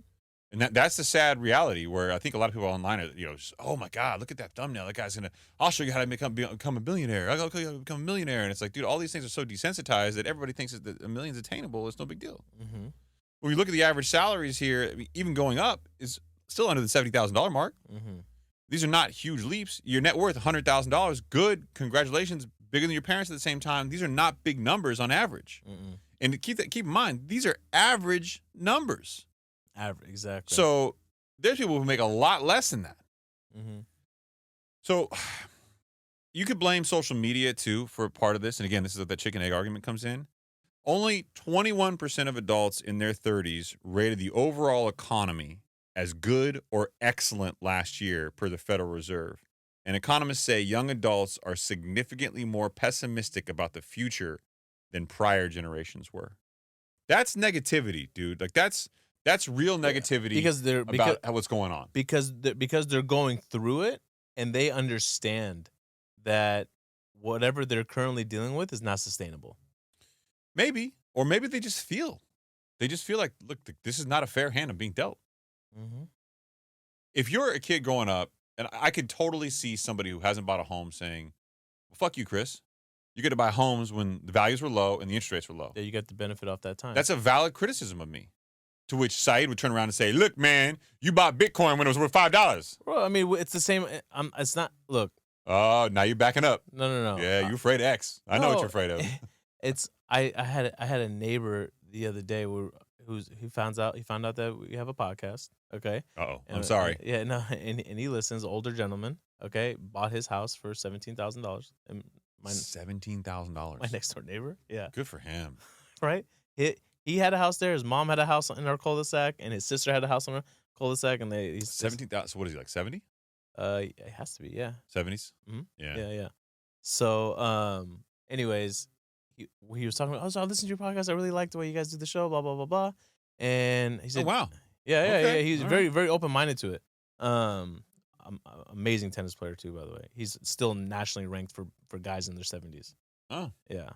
And that's the sad reality where I think a lot of people online are, just, oh my God, look at that thumbnail. That guy's I'll show you how to become a billionaire. I'll show you how to become a millionaire. And it's like, dude, all these things are so desensitized that everybody thinks that a million's attainable. It's no big deal. Mm-hmm. When you look at the average salaries here, I mean, even going up is still under the $70,000 mark. Mm-hmm. These are not huge leaps. Your net worth, $100,000. Good. Congratulations. Bigger than your parents at the same time. These are not big numbers on average. Mm-mm. And keep in mind, these are average numbers. Average, exactly. So there's people who make a lot less than that. Mm-hmm. So you could blame social media too for part of this. And again, this is where the chicken egg argument comes in. Only 21% of adults in their 30s rated the overall economy as good or excellent last year per the Federal Reserve. And economists say young adults are significantly more pessimistic about the future than prior generations were. That's negativity, dude. Like that's real negativity about what's going on. Because they're going through it and they understand that whatever they're currently dealing with is not sustainable. Maybe. Or maybe they just feel like, look, this is not a fair hand I'm being dealt. Mm-hmm. If you're a kid growing up, and I could totally see somebody who hasn't bought a home saying, well, fuck you, Chris. You get to buy homes when the values were low and the interest rates were low. Yeah, you get the benefit off that time. That's a valid criticism of me. To which Saeed would turn around and say, look, man, you bought Bitcoin when it was worth $5. Well, I mean, it's the same. It's not. Look. Oh, now you're backing up. No. Yeah, you're afraid of X. I know what you're afraid of. It's I had a neighbor the other day he found out that we have a podcast. Okay. Uh-oh. I'm sorry. Yeah, no, and he listens. Older gentleman. Okay, bought his house for $17,000. And $17,000. My next door neighbor. Yeah. Good for him. Right. He had a house there. His mom had a house in our cul-de-sac, and his sister had a house on our cul-de-sac, and he's 17,000. So what is he, like 70? It has to be, yeah. 70s. Mm-hmm. Yeah. Yeah. So, anyways, he was talking about, so I listened to your podcast. I really like the way you guys do the show, blah, blah, blah, blah. And he said, oh, wow. Yeah. Okay. He's All very, very open-minded to it. Amazing tennis player too, by the way. He's still nationally ranked for guys in their 70s. Oh. Yeah.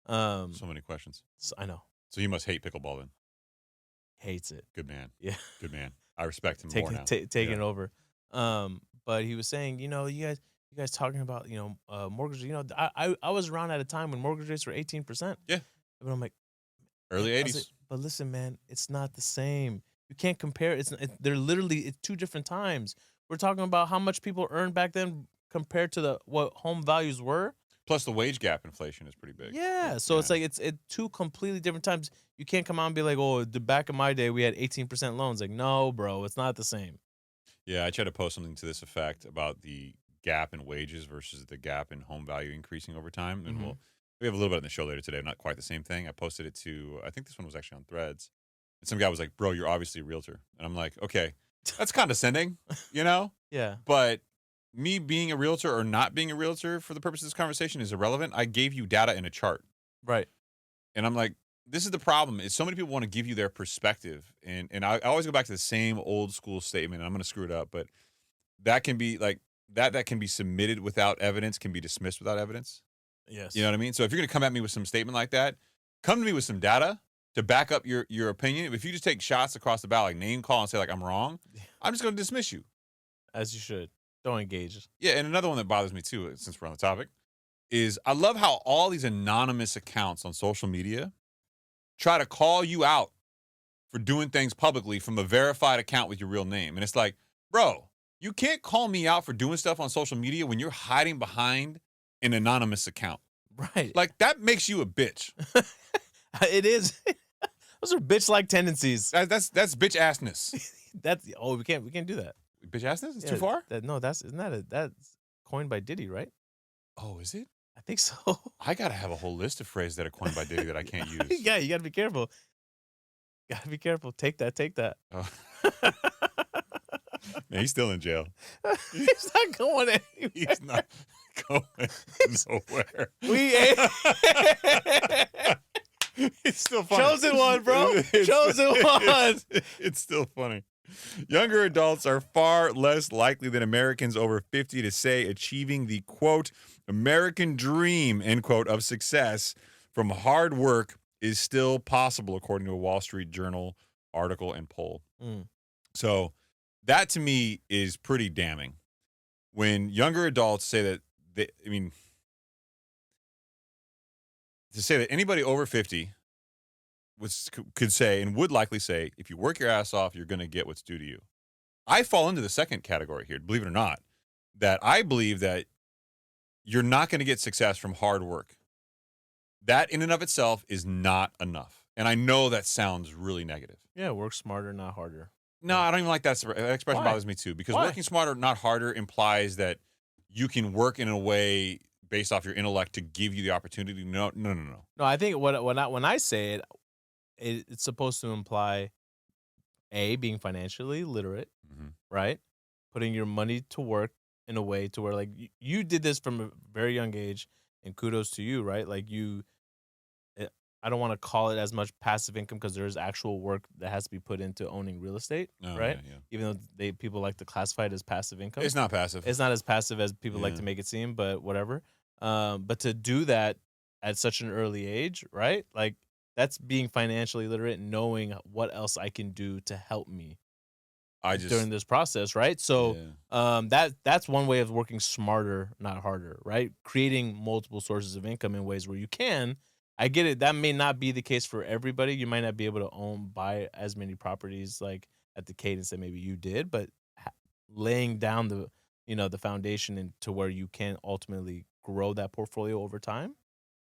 So many questions. I know. So you must hate pickleball then. Hates it. Good man. Yeah. Good man. I respect him more now. Taking it over. But he was saying, you guys talking about, mortgages. I was around at a time when mortgage rates were 18%. Yeah. But I'm like, early 80s. But listen, man, it's not the same. You can't compare. They're literally two different times. We're talking about how much people earned back then compared to what home values were. Plus the wage gap inflation is pretty big. Yeah. So it's like it's two completely different times. You can't come out and be like, oh, the back in my day we had 18% loans. Like, no, bro, it's not the same. Yeah, I tried to post something to this effect about the gap in wages versus the gap in home value increasing over time. And we have a little bit in the show later today, not quite the same thing. I posted it to, I think this one was actually on Threads. And some guy was like, bro, you're obviously a realtor. And I'm like, okay, that's condescending, Yeah. But me being a realtor or not being a realtor for the purpose of this conversation is irrelevant. I gave you data in a chart. Right. And I'm like, this is the problem is so many people want to give you their perspective. And I always go back to the same old school statement. And I'm going to screw it up, but that can be like, that can be submitted without evidence, can be dismissed without evidence. Yes. You know what I mean? So if you're going to come at me with some statement like that, come to me with some data to back up your opinion. If you just take shots across the bow, like name call and say like I'm wrong, I'm just going to dismiss you. As you should. Don't engage. Yeah, and another one that bothers me too, since we're on the topic, is I love how all these anonymous accounts on social media try to call you out for doing things publicly from a verified account with your real name. And it's like, bro, you can't call me out for doing stuff on social media when you're hiding behind an anonymous account. Right. Like, that makes you a bitch. It is. Those are bitch-like tendencies. That's bitch assness. We can't do that. Bitch assness? It's too far? That's coined by Diddy, right? Oh, is it? I think so. I gotta have a whole list of phrases that are coined by Diddy that I can't use. Yeah, you gotta be careful. Gotta be careful. Take that. Oh. Man, he's still in jail. He's not going anywhere. He's not going nowhere. It's still funny. Chosen one, bro. Chosen one. It's still funny. Younger adults are far less likely than Americans over 50 to say achieving the, quote, American dream, end quote, of success from hard work is still possible, according to a Wall Street Journal article and poll. So that, to me, is pretty damning. When younger adults say that, to say that anybody over 50 could say and would likely say, if you work your ass off, you're going to get what's due to you. I fall into the second category here, believe it or not, that I believe that you're not going to get success from hard work. That in and of itself is not enough. And I know that sounds really negative. Yeah, work smarter, not harder. No, I don't even like that expression. Why? Bothers me too, because Why? working smarter, not harder implies that you can work in a way based off your intellect to give you the opportunity. No. No, I think when I say it, it's supposed to imply being financially literate, right? Putting your money to work in a way to where, like, you did this from a very young age, and kudos to you, right? Like, I don't want to call it as much passive income because there is actual work that has to be put into owning real estate, right? Yeah. Even though people like to classify it as passive income. It's not passive. It's not as passive as people like to make it seem, but whatever. But to do that at such an early age, right? Like, that's being financially literate and knowing what else I can do to help me during this process, right? So that's one way of working smarter, not harder, right? Creating multiple sources of income in ways where you can. I get it. That may not be the case for everybody. You might not be able to buy as many properties like at the cadence that maybe you did, but laying down the foundation into where you can ultimately grow that portfolio over time,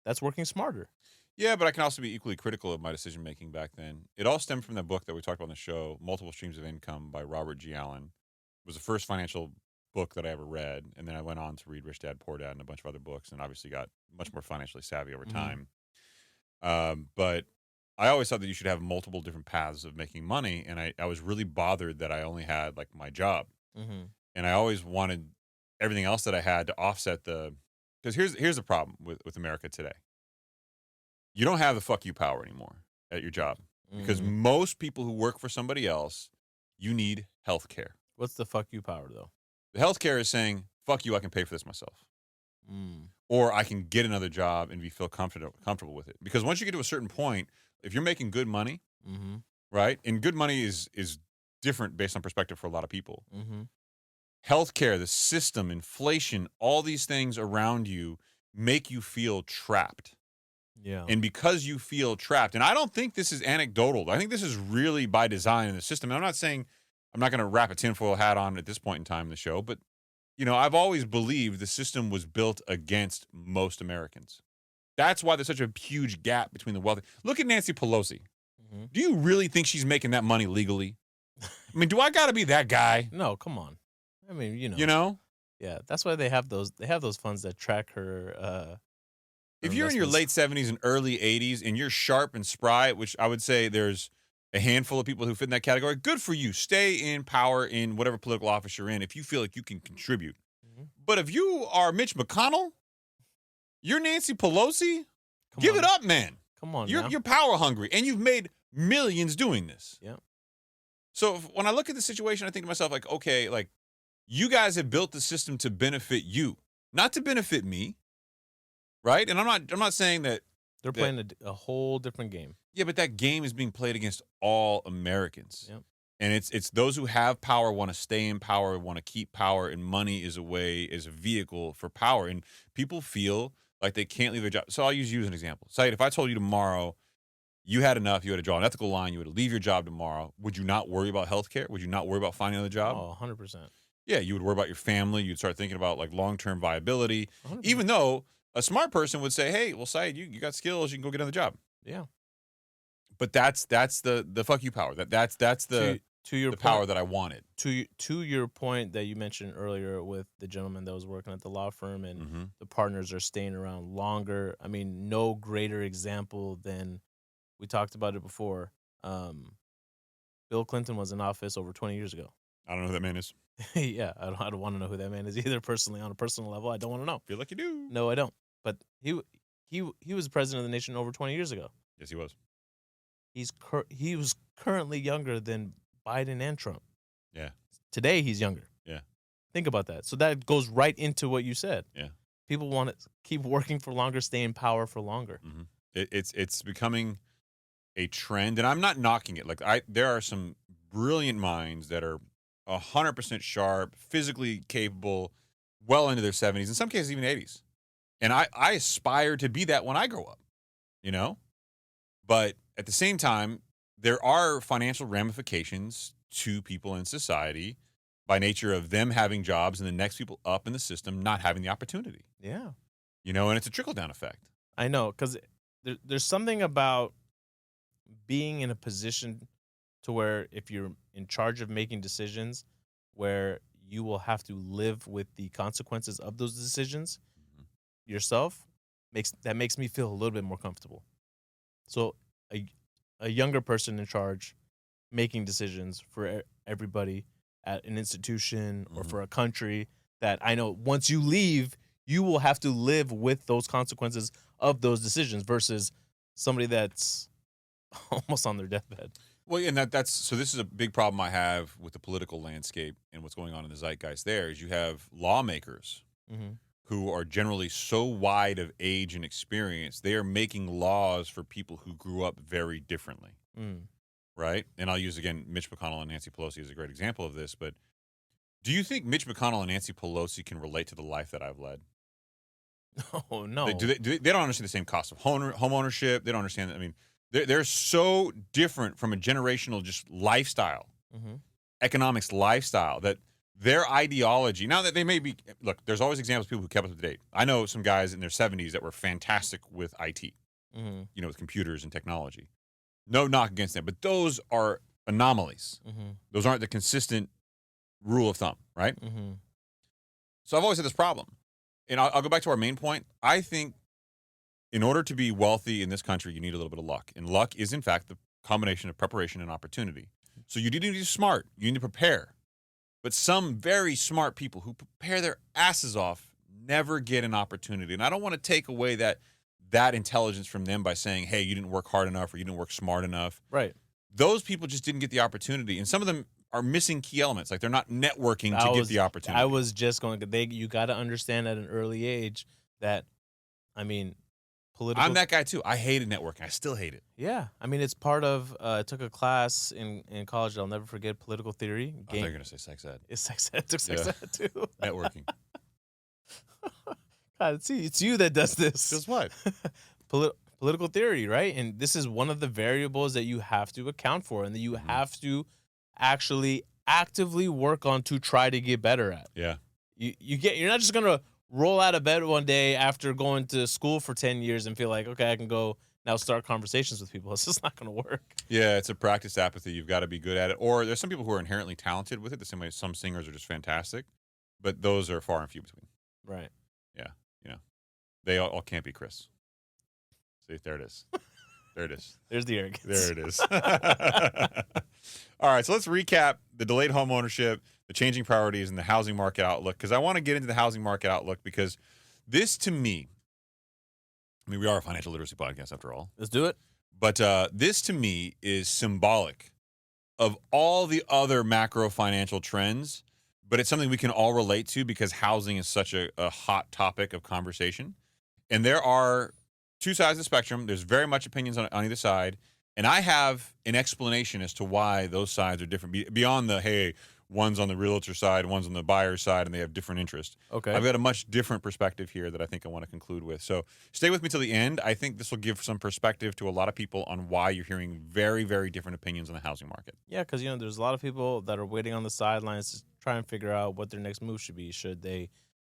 that's working smarter. Yeah, but I can also be equally critical of my decision making back then. It all stemmed from that book that we talked about on the show, Multiple Streams of Income by Robert G. Allen. It was the first financial book that I ever read, and then I went on to read Rich Dad Poor Dad and a bunch of other books, and obviously got much more financially savvy over time. But I always thought that you should have multiple different paths of making money, and I was really bothered that I only had like my job, and I always wanted everything else that I had to offset because here's the problem with America today. You don't have the fuck you power anymore at your job because most people who work for somebody else, you need health care. What's the fuck you power, though? The health care is saying, fuck you, I can pay for this myself. Or I can get another job and feel comfortable with it. Because once you get to a certain point, if you're making good money, right? And good money is different based on perspective for a lot of people. Healthcare, the system, inflation, all these things around you make you feel trapped. Yeah. And because you feel trapped, and I don't think this is anecdotal. I think this is really by design in the system. And I'm not saying I'm not going to wrap a tinfoil hat on at this point in time in the show, but I've always believed the system was built against most Americans. That's why there's such a huge gap between the wealthy. Look at Nancy Pelosi. Do you really think she's making that money legally? I mean, do I got to be that guy? No, come on. I mean, Yeah, that's why they have those funds that track her. If you're in your late 70s and early 80s and you're sharp and spry, which I would say there's a handful of people who fit in that category, good for you. Stay in power in whatever political office you're in if you feel like you can contribute. But if you are Mitch McConnell, you're Nancy Pelosi, give it up, man. Come on, you're power hungry, and you've made millions doing this. Yeah. So when I look at the situation, I think to myself, like, okay, like, you guys have built the system to benefit you, not to benefit me. Right? And I'm not saying that they're playing a whole different game. Yeah, but that game is being played against all Americans. Yep. And it's those who have power want to stay in power, want to keep power, and money is a vehicle for power. And people feel Like they can't leave their job. So I'll use you as an example. Said, if I told you tomorrow you had enough, you had to draw an ethical line, you had to leave your job tomorrow, would you not worry about healthcare? Would you not worry about finding another job? Oh, 100%. Yeah, you would worry about your family. You'd start thinking about like long-term viability, 100%. even though a smart person would say, hey, well, Said, you got skills, you can go get another job. Yeah. But that's the fuck you power. That's the to your the point, power that I wanted. To your point that you mentioned earlier with the gentleman that was working at the law firm and Mm-hmm. the partners are staying around longer. I mean, no greater example than we talked about it before. Bill Clinton was in office over 20 years ago. I don't know who that man is. Yeah, I don't want to know who that man is either. Personally, on a personal level, I don't want to know. Feel like you do. No, I don't. But he was president of the nation over 20 years ago. Yes, he was. He was currently younger than Biden and Trump. Yeah. Today he's younger. Yeah. Think about that. So that goes right into what you said. Yeah. People want to keep working for longer, stay in power for longer. Mm-hmm. It's becoming a trend, and I'm not knocking it. Like there are some brilliant minds that are 100% sharp, physically capable, well into their 70s, in some cases even 80s. And I aspire to be that when I grow up, you know? But at the same time, there are financial ramifications to people in society by nature of them having jobs and the next people up in the system not having the opportunity. Yeah. You know, and it's a trickle-down effect. I know, because there's something about being in a position to where if you're in charge of making decisions where you will have to live with the consequences of those decisions yourself, makes me feel a little bit more comfortable. So a younger person in charge making decisions for everybody at an institution or for a country that I know once you leave, you will have to live with those consequences of those decisions versus somebody that's almost on their deathbed. Well, and that's so this is a big problem I have with the political landscape and what's going on in the zeitgeist there is you have lawmakers who are generally so wide of age and experience, they are making laws for people who grew up very differently. Right? And I'll use, again, Mitch McConnell and Nancy Pelosi as a great example of this, but do you think Mitch McConnell and Nancy Pelosi can relate to the life that I've led? Oh, no. They don't understand the same cost of home ownership. They don't understand that. I mean, they're so different from a generational just lifestyle, economics lifestyle, that their ideology, now that they may be, look, there's always examples of people who kept up to date. I know some guys in their 70s that were fantastic with IT, you know, with computers and technology. No knock against them, but those are anomalies. Those aren't the consistent rule of thumb, right? So I've always had this problem. And I'll go back to our main point. I think in order to be wealthy in this country, you need a little bit of luck. And luck is, in fact, the combination of preparation and opportunity. So you need to be smart. You need to prepare. But some very smart people who prepare their asses off never get an opportunity. And I don't want to take away that intelligence from them by saying, hey, you didn't work hard enough or you didn't work smart enough. Right. Those people just didn't get the opportunity. And some of them are missing key elements. Like they're not networking to get the opportunity. I was just going to, you got to understand at an early age that, I mean, political. I'm that guy too. I hated networking. I still hate it. Yeah. I mean, it's part of, I took a class in college that I'll never forget, political theory. I thought you were going to say sex ed. It's sex ed. Took sex ed too. Networking. God, see, it's you that does this. Does what? Political theory, right? And this is one of the variables that you have to account for and that you have to actually actively work on to try to get better at. Yeah. You're not just gonna roll out of bed one day after going to school for 10 years and feel like, okay, I can go now start conversations with people. It's just not gonna work. Yeah, it's a practice apathy. You've got to be good at it. Or there's some people who are inherently talented with it, the same way some singers are just fantastic, but those are far and few between. Right. Yeah. You know, they all can't be Chris. See, there it is. There it is. There's the arrogance. There it is. All right, so let's recap the delayed home ownership, the changing priorities, and the housing market outlook, because I want to get into the housing market outlook because this, to me, I mean, we are a financial literacy podcast after all. Let's do it. But this, to me, is symbolic of all the other macro financial trends, but it's something we can all relate to because housing is such a hot topic of conversation. And there are two sides of the spectrum. There's very much opinions on either side. And I have an explanation as to why those sides are different beyond the, hey, One's on the realtor side, one's on the buyer side, and they have different interests. Okay. I've got a much different perspective here that I think I want to conclude with. So stay with me till the end. I think this will give some perspective to a lot of people on why you're hearing very, very different opinions on the housing market. Yeah, because, there's a lot of people that are waiting on the sidelines to try and figure out what their next move should be. Should they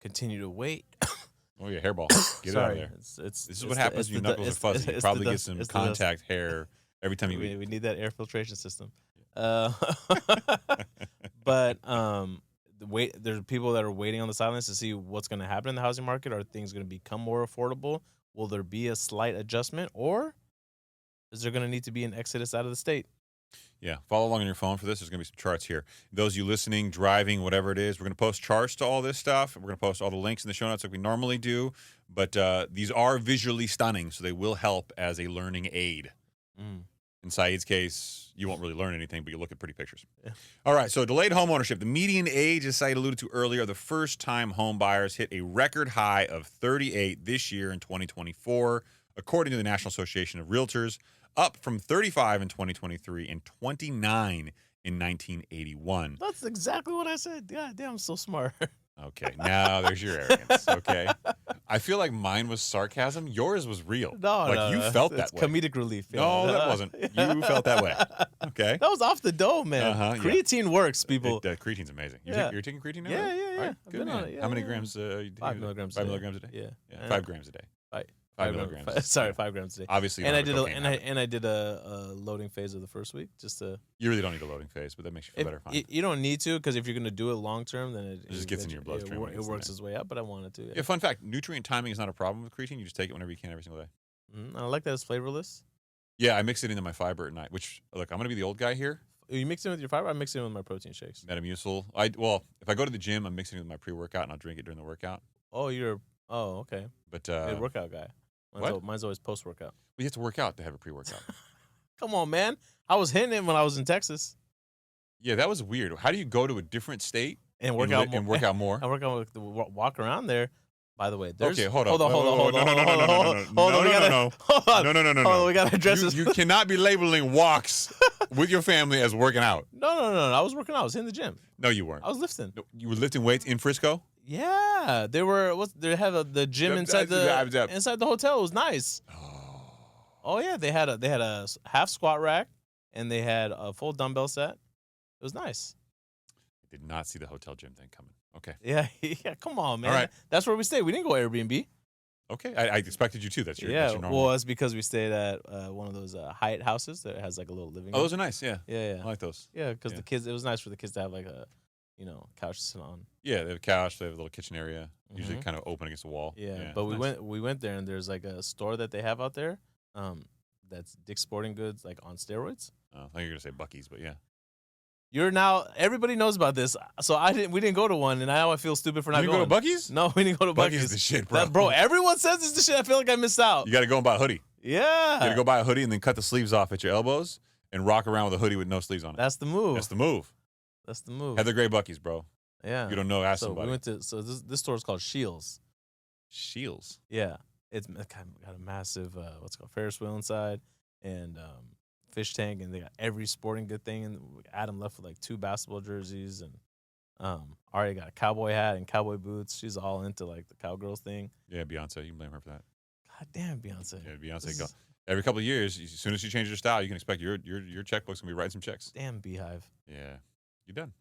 continue to wait? Oh, yeah, hairball. Get Sorry, it out of there. This This is what happens when your knuckles are fuzzy. You probably get some contact hair every time you eat. We need that air filtration system. But there's people that are waiting on the sidelines to see what's going to happen in the housing market. Are things going to become more affordable? Will there be a slight adjustment, or is there going to need to be an exodus out of the state? Yeah, follow along on your phone for this. There's going to be some charts here. Those of you listening, driving, whatever it is, we're going to post charts to all this stuff. We're going to post all the links in the show notes like we normally do. But these are visually stunning, so they will help as a learning aid. In Saeed's case, you won't really learn anything, but you'll look at pretty pictures. Yeah. All right, so delayed home ownership. The median age, as Saeed alluded to earlier, the first-time home buyers hit a record high of 38 this year in 2024, according to the National Association of Realtors, up from 35 in 2023 and 29 in 1981. That's exactly what I said. God damn, I'm so smart. Okay, now there's your arrogance, okay? I feel like mine was sarcasm. Yours was real. No, you felt that it's way. Comedic relief. Yeah. No, that wasn't. You felt that way. Okay. That was off the dome, man. Creatine works, people. Creatine's amazing. You're taking creatine now? Yeah, right? yeah. All right, I've good been man. on it. How many grams? 5 milligrams. 5 milligrams a day? Yeah. 5 grams a day. 5 milligrams. Sorry, 5 grams a day. Obviously, and I did a loading phase of the first week just to. You really don't need a loading phase, but that makes you feel better. Fine. You don't need to, because if you're going to do it long term, then it just gets in your bloodstream. It works its way up, but I wanted to. Yeah, fun fact: nutrient timing is not a problem with creatine. You just take it whenever you can, every single day. I like that it's flavorless. Yeah, I mix it into my fiber at night. Which, look, I'm going to be the old guy here. You mix it with your fiber? I mix it with my protein shakes. Metamucil. If I go to the gym, I'm mixing it with my pre-workout, and I'll drink it during the workout. Oh, okay. But good workout guy. Mine's always post-workout. Well, you have to work out to have a pre-workout. Come on, man. I was hitting it when I was in Texas. Yeah, that was weird. How do you go to a different state and work out more? And work out more? I walk around there. By the way, there's... Okay, hold on. No. We got to address this. You cannot be labeling walks with your family as working out. No. I was working out. I was in the gym. No, you weren't. I was lifting. No, you were lifting weights in Frisco? Yeah, they had the gym inside the hotel. It was nice. Oh yeah, they had a half squat rack, and they had a full dumbbell set. It was nice. I did not see the hotel gym thing coming. Okay. Yeah. Come on, man. All right. That's where we stayed. We didn't go Airbnb. Okay, I expected you to. That's your normal. Well, it's because we stayed at one of those Hyatt houses that has like a little living room. Oh, those are nice. Yeah. Yeah. I like those. Yeah, because the kids. It was nice for the kids to have like a, couch to sit on. Yeah, they have a couch. They have a little kitchen area, usually kind of open against the wall. Yeah, but we went there, and there's like a store that they have out there, that's Dick's Sporting Goods, like on steroids. Oh, I thought you were gonna say Buc-ee's, but yeah. Everybody knows about this, so we didn't go to one, and now I feel stupid for not going. You didn't go to Buc-ee's? No, we didn't go to Buc-ee's. Buc-ee's the shit, bro. Everyone says it's the shit. I feel like I missed out. You got to go and buy a hoodie. Yeah. You got to go buy a hoodie and then cut the sleeves off at your elbows and rock around with a hoodie with no sleeves on it. That's the move. That's the move. Heather Gray Buc-ee's, bro. Yeah. You don't know, ask somebody. This store is called Shields. Shields? Yeah. It's got a massive, what's it called, Ferris wheel inside, and fish tank, and they got every sporting good thing. And Adam left with like 2 basketball jerseys, and Ari got a cowboy hat and cowboy boots. She's all into like the cowgirls thing. Yeah, Beyonce. You can blame her for that. God damn, Beyonce. Yeah, Beyonce. Every couple of years, as soon as she changes her style, you can expect your checkbook's gonna be writing some checks. Damn, Beehive. Yeah, you're done.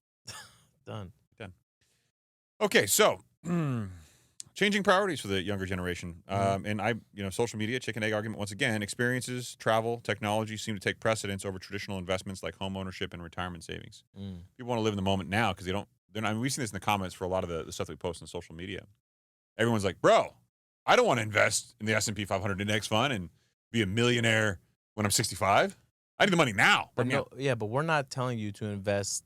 Done. Okay, so changing priorities for the younger generation, and social media, chicken egg argument once again. Experiences, travel, technology seem to take precedence over traditional investments like home ownership and retirement savings. People want to live in the moment now because they don't. We've seen this in the comments for a lot of the stuff that we post on social media. Everyone's like, "Bro, I don't want to invest in the S&P 500 index fund and be a millionaire when I'm 65. I need the money now." But we're not telling you to invest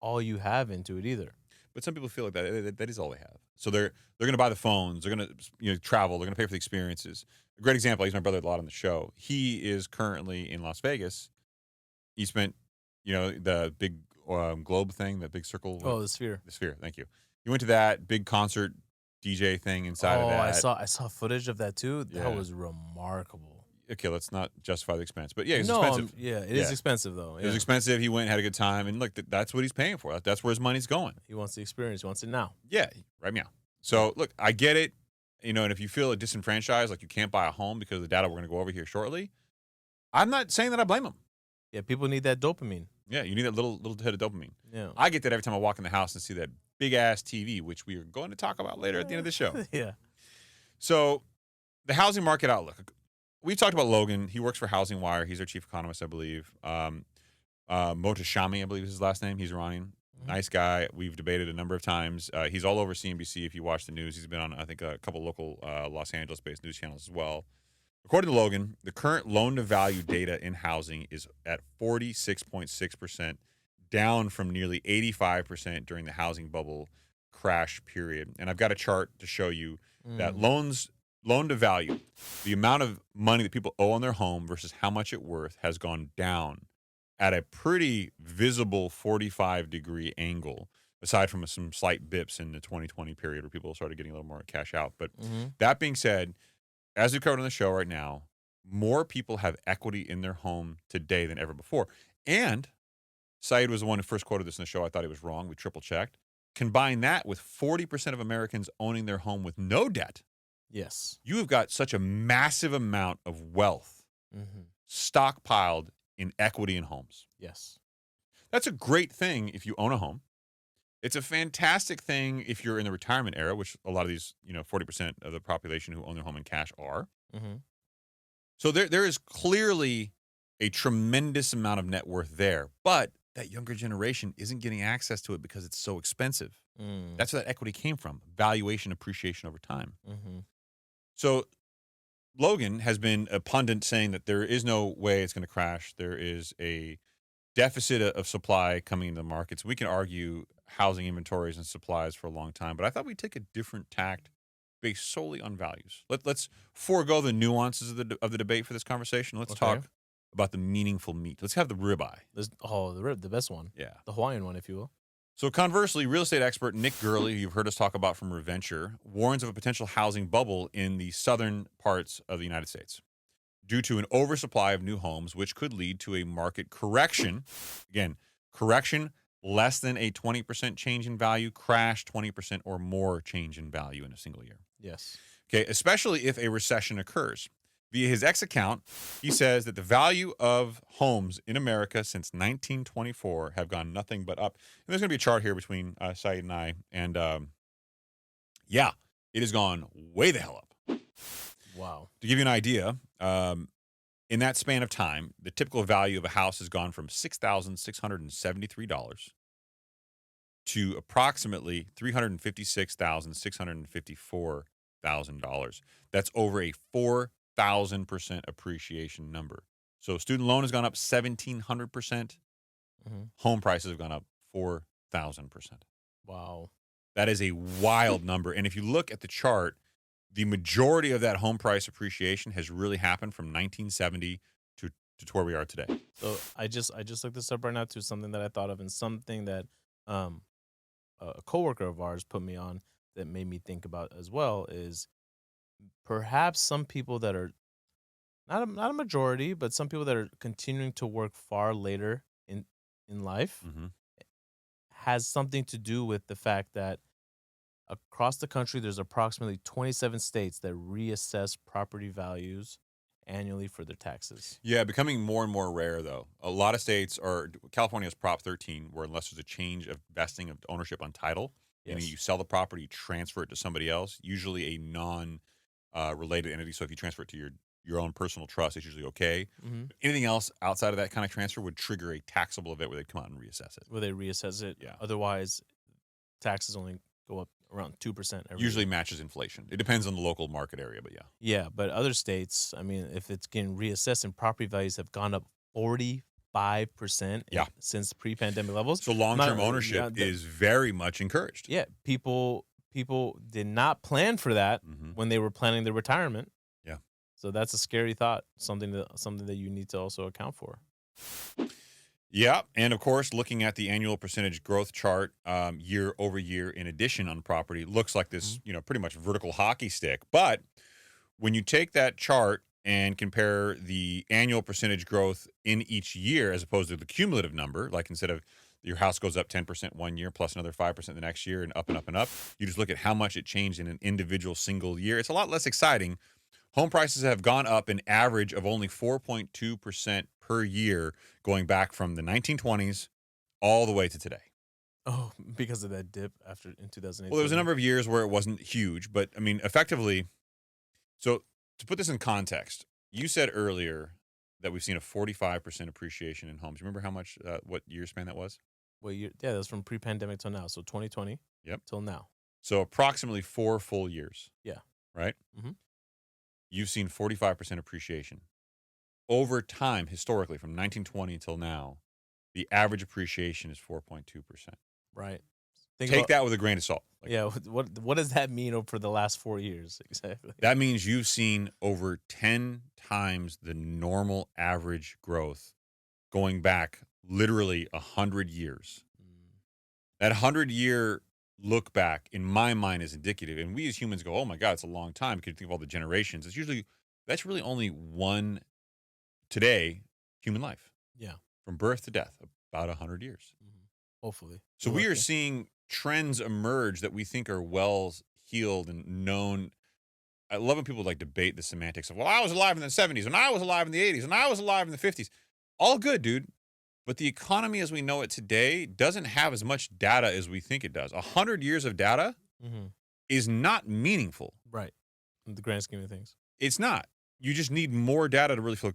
all you have into it either. But some people feel like that is all they have. So they're going to buy the phones. They're going to travel. They're going to pay for the experiences. A great example. I use my brother a lot on the show. He is currently in Las Vegas. He spent, the big globe thing, the big circle. Oh, the Sphere. The Sphere. Thank you. He went to that big concert DJ thing inside of that. I saw footage of that too. That was remarkable. okay, let's not justify the expense, but yeah, it's No, expensive. yeah, it is expensive though. It was expensive. He went and had a good time, and look, that's what he's paying for. That's where his money's going. He wants the experience. He wants it now. Yeah, right meow. So look, I get it. And if you feel disenfranchised, like you can't buy a home because of the data we're going to go over here shortly, I'm not saying that I blame him. Yeah, people need that dopamine. Yeah, you need that little hit of dopamine. Yeah. I get that every time I walk in the house and see that big ass TV, which we are going to talk about later at the end of the show. Yeah. So, the housing market outlook. We've talked about Logan. He works for Housing Wire. He's our chief economist, I believe. Motashami, I believe is his last name. He's Iranian. Nice guy. We've debated a number of times. He's all over CNBC if you watch the news. He's been on, I think, a couple local Los Angeles-based news channels as well. According to Logan, the current loan-to-value data in housing is at 46.6%, down from nearly 85% during the housing bubble crash period. And I've got a chart to show you that loan-to-value, the amount of money that people owe on their home versus how much it's worth, has gone down at a pretty visible 45-degree angle, aside from some slight bips in the 2020 period where people started getting a little more cash out. But that being said, as we covered on the show right now, more people have equity in their home today than ever before. And Saeed was the one who first quoted this in the show. I thought he was wrong. We triple-checked. Combine that with 40% of Americans owning their home with no debt. Yes. You have got such a massive amount of wealth stockpiled in equity in homes. Yes. That's a great thing if you own a home. It's a fantastic thing if you're in the retirement era, which a lot of these, 40% of the population who own their home in cash are. So there is clearly a tremendous amount of net worth there, but that younger generation isn't getting access to it because it's so expensive. That's where that equity came from, valuation appreciation over time. So Logan has been a pundit saying that there is no way it's going to crash. There is a deficit of supply coming into the markets. We can argue housing inventories and supplies for a long time, but I thought we'd take a different tact based solely on values. Let's forego the nuances of the debate for this conversation. Let's talk about the meaningful meat. Let's have the ribeye. The rib, the best one. Yeah. The Hawaiian one, if you will. So conversely, real estate expert Nick Gurley, who you've heard us talk about from Reventure, warns of a potential housing bubble in the southern parts of the United States due to an oversupply of new homes, which could lead to a market correction. Again, correction less than a 20% change in value, crash 20% or more change in value in a single year. Yes. Okay, especially if a recession occurs. Via his X account, he says that the value of homes in America since 1924 have gone nothing but up. And there's going to be a chart here between Saeed and I. And it has gone way the hell up. Wow. To give you an idea, in that span of time, the typical value of a house has gone from $6,673 to approximately $356,654,000. That's over a 4,000% appreciation number. So student loan has gone up 1,700%. Home prices have gone up 4,000%. Wow. That is a wild number. And if you look at the chart, the majority of that home price appreciation has really happened from 1970 to where we are today. So I just looked this up right now to something that I thought of, and something that a coworker of ours put me on that made me think about as well is perhaps some people that are not a majority, but some people that are continuing to work far later in life has something to do with the fact that across the country, there's approximately 27 states that reassess property values annually for their taxes. Yeah, becoming more and more rare, though. A lot of states are, California has Prop 13, where unless there's a change of vesting of ownership on title, meaning you sell the property, transfer it to somebody else, usually a non-related entity. So if you transfer it to your own personal trust, it's usually okay. Anything else outside of that kind of transfer would trigger a taxable event where they'd come out and reassess it. Where they reassess it. Yeah. Otherwise, taxes only go up around 2% every Usually year. matches inflation. It depends on the local market area, but yeah. Yeah, but other states, I mean, if it's getting reassessed and property values have gone up 45% since pre-pandemic levels. So long-term ownership is very much encouraged. Yeah, people did not plan for that when they were planning their retirement. Yeah. So that's a scary thought, something that you need to also account for. Yeah, and of course, looking at the annual percentage growth chart year over year in addition on property looks like this, pretty much vertical hockey stick. But when you take that chart and compare the annual percentage growth in each year as opposed to the cumulative number, like instead of your house goes up 10% one year plus another 5% the next year and up and up and up, you just look at how much it changed in an individual single year. It's a lot less exciting. Home prices have gone up an average of only 4.2% per year going back from the 1920s all the way to today. Oh, because of that dip after in 2008. Well, there was a number of years where it wasn't huge, but I mean, effectively, so to put this in context, you said earlier that we've seen a 45% appreciation in homes. Remember how much, what year span that was? Well, yeah, that's from pre-pandemic till now. So 2020 Yep. till now. So approximately 4 full years. Yeah. Right? Mm-hmm. You've seen 45% appreciation. Over time, historically, from 1920 until now, the average appreciation is 4.2%. Right. Take that with a grain of salt. Like, yeah. What does that mean for the last 4 years? Exactly. That means you've seen over 10 times the normal average growth going back literally 100 years. That 100-year look back, in my mind, is indicative. And we as humans go, oh, my God, it's a long time. Because you think of all the generations. That's really only one, today, human life. Yeah. From birth to death, about 100 years. Mm-hmm. Hopefully. So we are seeing trends emerge that we think are well healed and known. I love when people like debate the semantics of, well, I was alive in the 70s, and I was alive in the 80s, and I was alive in the 50s. All good, dude. But the economy as we know it today doesn't have as much data as we think it does. 100 years of data is not meaningful. Right. In the grand scheme of things. It's not. You just need more data to really feel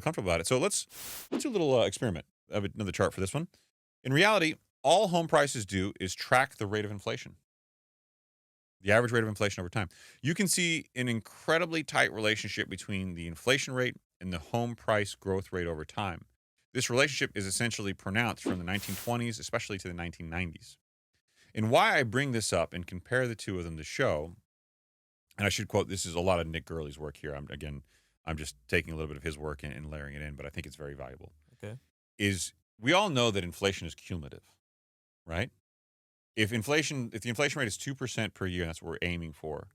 comfortable about it. So let's do a little experiment. I have another chart for this one. In reality, all home prices do is track the rate of inflation, the average rate of inflation over time. You can see an incredibly tight relationship between the inflation rate and the home price growth rate over time. This relationship is essentially pronounced from the 1920s, especially to the 1990s. And why I bring this up and compare the two of them to show, and I should quote, this is a lot of Nick Gurley's work here. I'm just taking a little bit of his work and layering it in, but I think it's very valuable. Okay. Is we all know that inflation is cumulative, right? If the inflation rate is 2% per year, and that's what we're aiming for,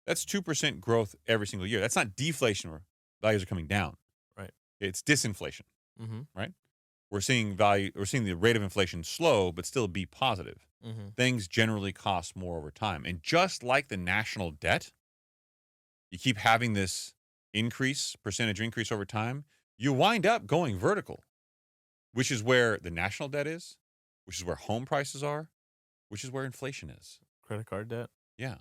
that's 2% growth every single year. That's not deflation where values are coming down. Right. It's disinflation. Mm-hmm. Right? We're seeing the rate of inflation slow, but still be positive. Mm-hmm. Things generally cost more over time. And just like the national debt, you keep having this percentage increase over time, you wind up going vertical, which is where the national debt is, which is where home prices are, which is where inflation is. Credit card debt. Yeah.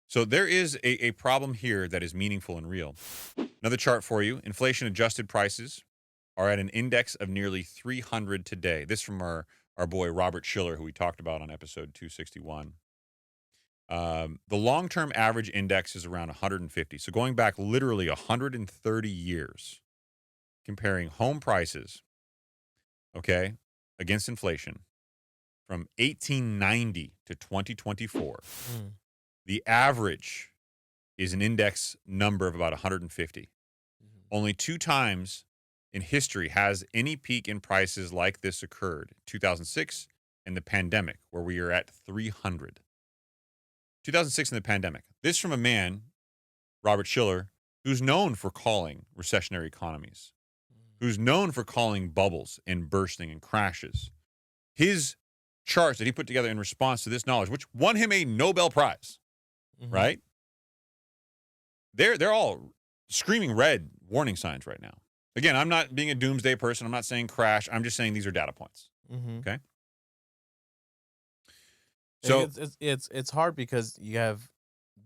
So there is a problem here that is meaningful and real. Another chart for you. Inflation adjusted prices are at an index of nearly 300 today. This from our boy Robert Schiller, who we talked about on episode 261. The long-term average index is around 150. So going back literally 130 years, comparing home prices, okay, against inflation from 1890 to 2024, the average is an index number of about 150. Only 2 times in history has any peak in prices like this occurred. 2006 and the pandemic, where we are at 300. 2006 and the pandemic. This from a man, Robert Schiller, who's known for calling recessionary economies, who's known for calling bubbles and bursting and crashes. His charts that he put together in response to this knowledge, which won him a Nobel Prize, right? They're all screaming red warning signs right now. Again, I'm not being a doomsday person. I'm not saying crash. I'm just saying these are data points. Okay. So it's hard because you have,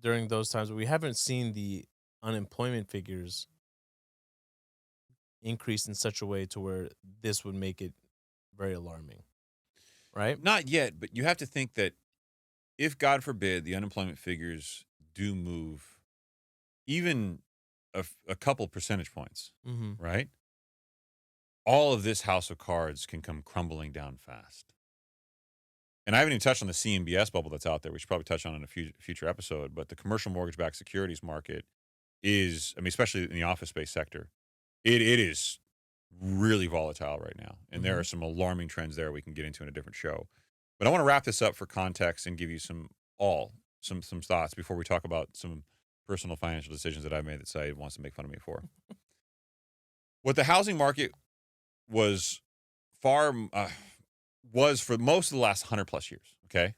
during those times, we haven't seen the unemployment figures increase in such a way to where this would make it very alarming, right? Not yet, but you have to think that if, God forbid, the unemployment figures do move even a couple percentage points, right? All of this house of cards can come crumbling down fast. And I haven't even touched on the CMBS bubble that's out there. We should probably touch on it in a future episode. But the commercial mortgage-backed securities market is, I mean, especially in the office space sector, it is really volatile right now. And there are some alarming trends there we can get into in a different show. But I want to wrap this up for context and give you some thoughts before we talk about some personal financial decisions that I've made that Saeed wants to make fun of me for. What the housing market was was for most of the last 100 plus years. Okay.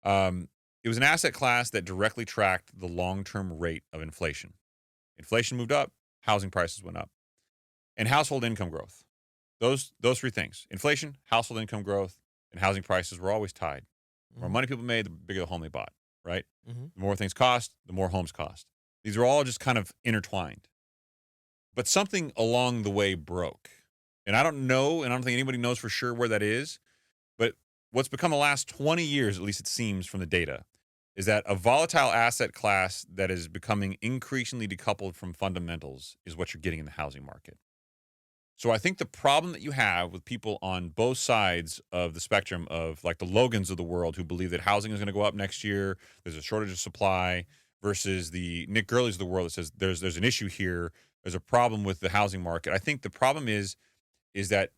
It was an asset class that directly tracked the long-term rate of inflation. Inflation moved up, housing prices went up, and household income growth. Those three things: inflation, household income growth, and housing prices were always tied. The more money people made, the bigger the home they bought. Right? Mm-hmm. The more things cost, the more homes cost. These are all just kind of intertwined. But something along the way broke. And I don't know, and I don't think anybody knows for sure where that is. But what's become the last 20 years, at least it seems from the data, is that a volatile asset class that is becoming increasingly decoupled from fundamentals is what you're getting in the housing market. So I think the problem that you have with people on both sides of the spectrum of like the Logans of the world who believe that housing is going to go up next year, there's a shortage of supply, versus the Nick Gurley's of the world that says there's an issue here, there's a problem with the housing market. I think the problem is that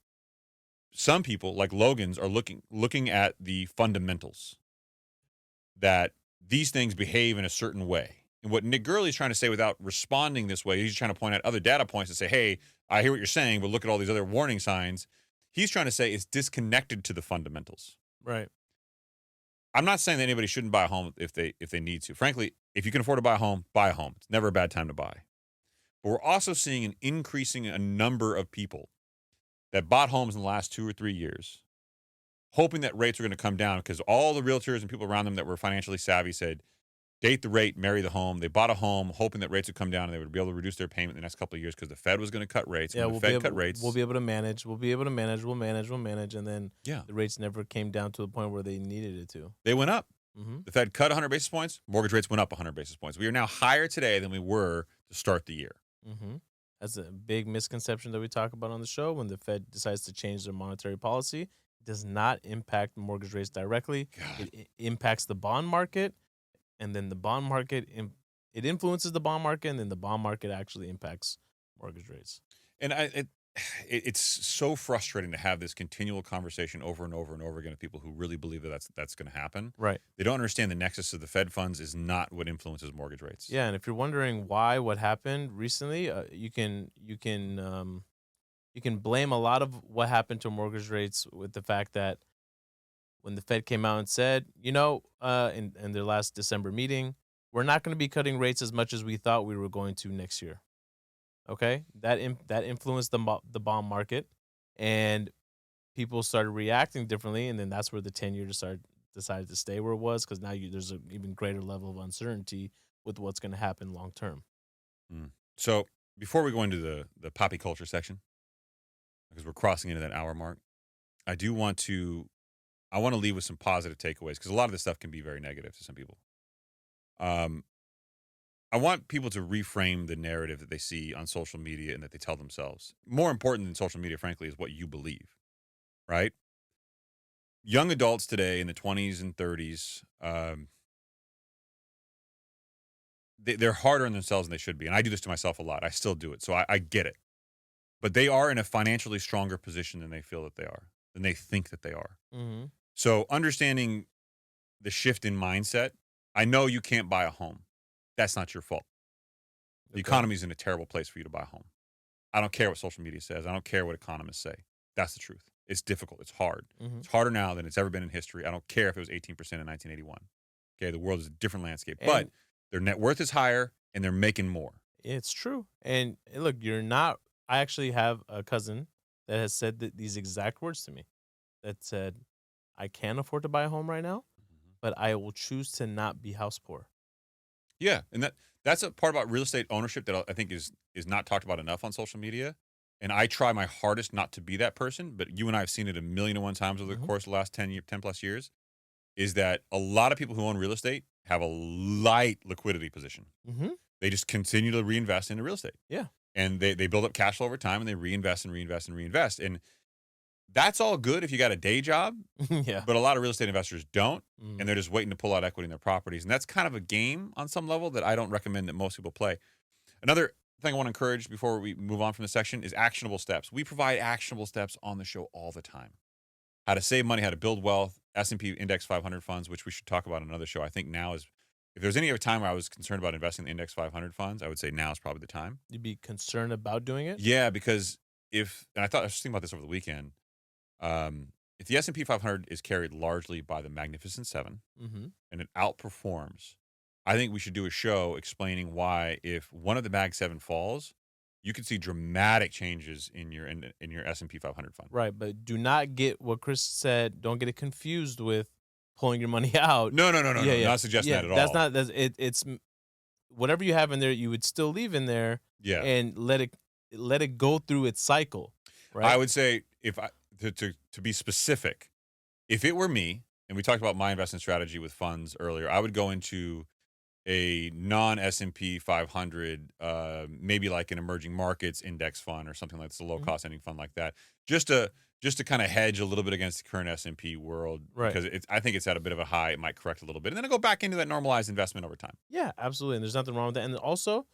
some people like Logans are looking at the fundamentals, that these things behave in a certain way. And what Nick Gurley is trying to say without responding this way, he's trying to point out other data points and say, hey, I hear what you're saying, but look at all these other warning signs. He's trying to say it's disconnected to the fundamentals. Right. I'm not saying that anybody shouldn't buy a home if they need to. Frankly, if you can afford to buy a home, buy a home. It's never a bad time to buy. But we're also seeing an increasing a number of people that bought homes in the last 2 or 3 years, hoping that rates are going to come down because all the realtors and people around them that were financially savvy said, date the rate, marry the home. They bought a home hoping that rates would come down and they would be able to reduce their payment in the next couple of years because the Fed was going to cut rates. Yeah, when the Fed cut rates, we'll be able to manage. We'll manage, and then yeah, the rates never came down to the point where they needed it to. they went up. Mm-hmm. The Fed cut 100 basis points. Mortgage rates went up 100 basis points. We are now higher today than we were to start the year. Mm-hmm. That's a big misconception that we talk about on the show. When the Fed decides to change their monetary policy, it does not impact mortgage rates directly. It impacts the bond market, and then the bond market it influences the bond market, and then the bond market actually impacts mortgage rates. And it's so frustrating to have this continual conversation over and over and over again with people who really believe that that's going to happen. Right. They don't understand the nexus of the Fed funds is not what influences mortgage rates. Yeah, and if you're wondering what happened recently, you can blame a lot of what happened to mortgage rates with the fact that when the Fed came out and said, in their last December meeting, we're not going to be cutting rates as much as we thought we were going to next year. Okay, that influenced the bond market, and people started reacting differently, and then that's where the 10-year decided to stay where it was, because now there's an even greater level of uncertainty with what's going to happen long term. So before we go into the poppy culture section, because we're crossing into that hour mark, I want to leave with some positive takeaways, because a lot of this stuff can be very negative to some people. I want people to reframe the narrative that they see on social media and that they tell themselves. More important than social media, frankly, is what you believe, right? Young adults today in the 20s and 30s, they're harder on themselves than they should be. And I do this to myself a lot. I still do it. So I get it. But they are in a financially stronger position than they feel that they are, than they think that they are. Mm-hmm. So understanding the shift in mindset, I know you can't buy a home. That's not your fault. The economy is in a terrible place for you to buy a home. I don't care what social media says. I don't care what economists say. That's the truth. It's difficult. It's hard. Mm-hmm. It's harder now than it's ever been in history. I don't care if it was 18% in 1981. Okay, the world is a different landscape. But their net worth is higher, and they're making more. It's true. And look, I actually have a cousin that has said these exact words to me, that said, I can't afford to buy a home right now, but I will choose to not be house poor. Yeah, and that's a part about real estate ownership that I think is not talked about enough on social media. And I try my hardest not to be that person, but you and I have seen it 1,000,001 times over the course of the last 10 plus years, is that a lot of people who own real estate have a light liquidity position. Mm-hmm. They just continue to reinvest into real estate. Yeah. And they build up cash flow over time, and they reinvest and reinvest and reinvest. And that's all good if you got a day job. Yeah. But a lot of real estate investors don't, and they're just waiting to pull out equity in their properties. And that's kind of a game on some level that I don't recommend that most people play. Another thing I want to encourage before we move on from the section is actionable steps. We provide actionable steps on the show all the time. How to save money, how to build wealth, S&P Index 500 funds, which we should talk about on another show. I think now is if there's any other time where I was concerned about investing in the Index 500 funds, I would say now is probably the time. You'd be concerned about doing it? Yeah, because and I was thinking about this over the weekend. If the S&P 500 is carried largely by the Magnificent Seven Mm-hmm. and it outperforms, I think we should do a show explaining why if one of the Mag 7 falls, you could see dramatic changes in your S&P 500 fund. Right, but do not get what Chris said. Don't get it confused with pulling your money out. No, not suggesting that at all. That's not. It's whatever you have in there, you would still leave in there. Yeah, and let it go through its cycle. Right. I would say to be specific, if it were me, and we talked about my investment strategy with funds earlier, I would go into a non S&P 500, maybe like an emerging markets index fund or something like this, a low cost ending fund like that, just to kind of hedge a little bit against the current S&P world, right? Because I think it's at a bit of a high. It might correct a little bit, and then I go back into that normalized investment over time. Yeah, absolutely. And there's nothing wrong with that. And also,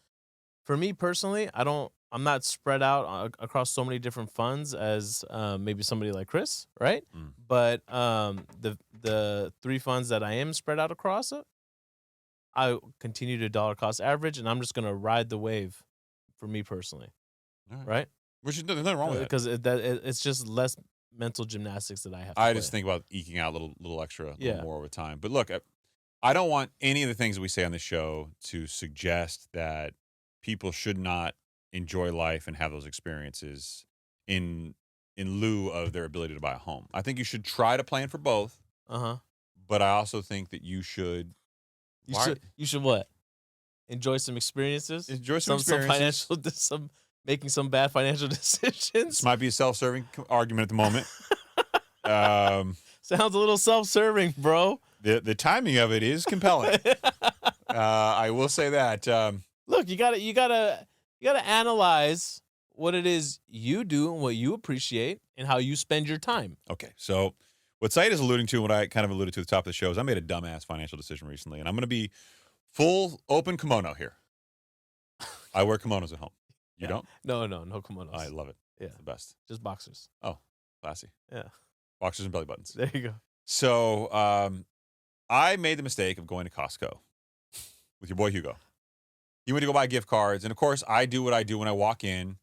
for me personally, I'm not spread out across so many different funds as maybe somebody like Chris, right? But the 3 funds that I am spread out across, I continue to dollar cost average, and I'm just gonna ride the wave. For me personally, right? Which is nothing wrong with that because it's just less mental gymnastics that I have. I just think about eking out a little extra, little more over time. But look, I don't want any of the things that we say on the show to suggest that people should not enjoy life and have those experiences in lieu of their ability to buy a home. I think you should try to plan for both. But I also think that you should. You should what? Enjoy some experiences. Enjoy some experiences. Some making some bad financial decisions. This might be a self-serving argument at the moment. Sounds a little self-serving, bro. The timing of it is compelling. I will say that. Look, you gotta analyze what it is you do and what you appreciate and how you spend your time. Okay, so what Said is alluding to, and what I kind of alluded to at the top of the show, is I made a dumbass financial decision recently, and I'm going to be full open kimono here. I wear kimonos at home. You don't? No kimonos. I love it. Yeah, it's the best. Just boxers. Oh, classy. Yeah, boxers and belly buttons. There you go. So I made the mistake of going to Costco with your boy Hugo. He went to go buy gift cards, and of course, I do what I do when I walk in.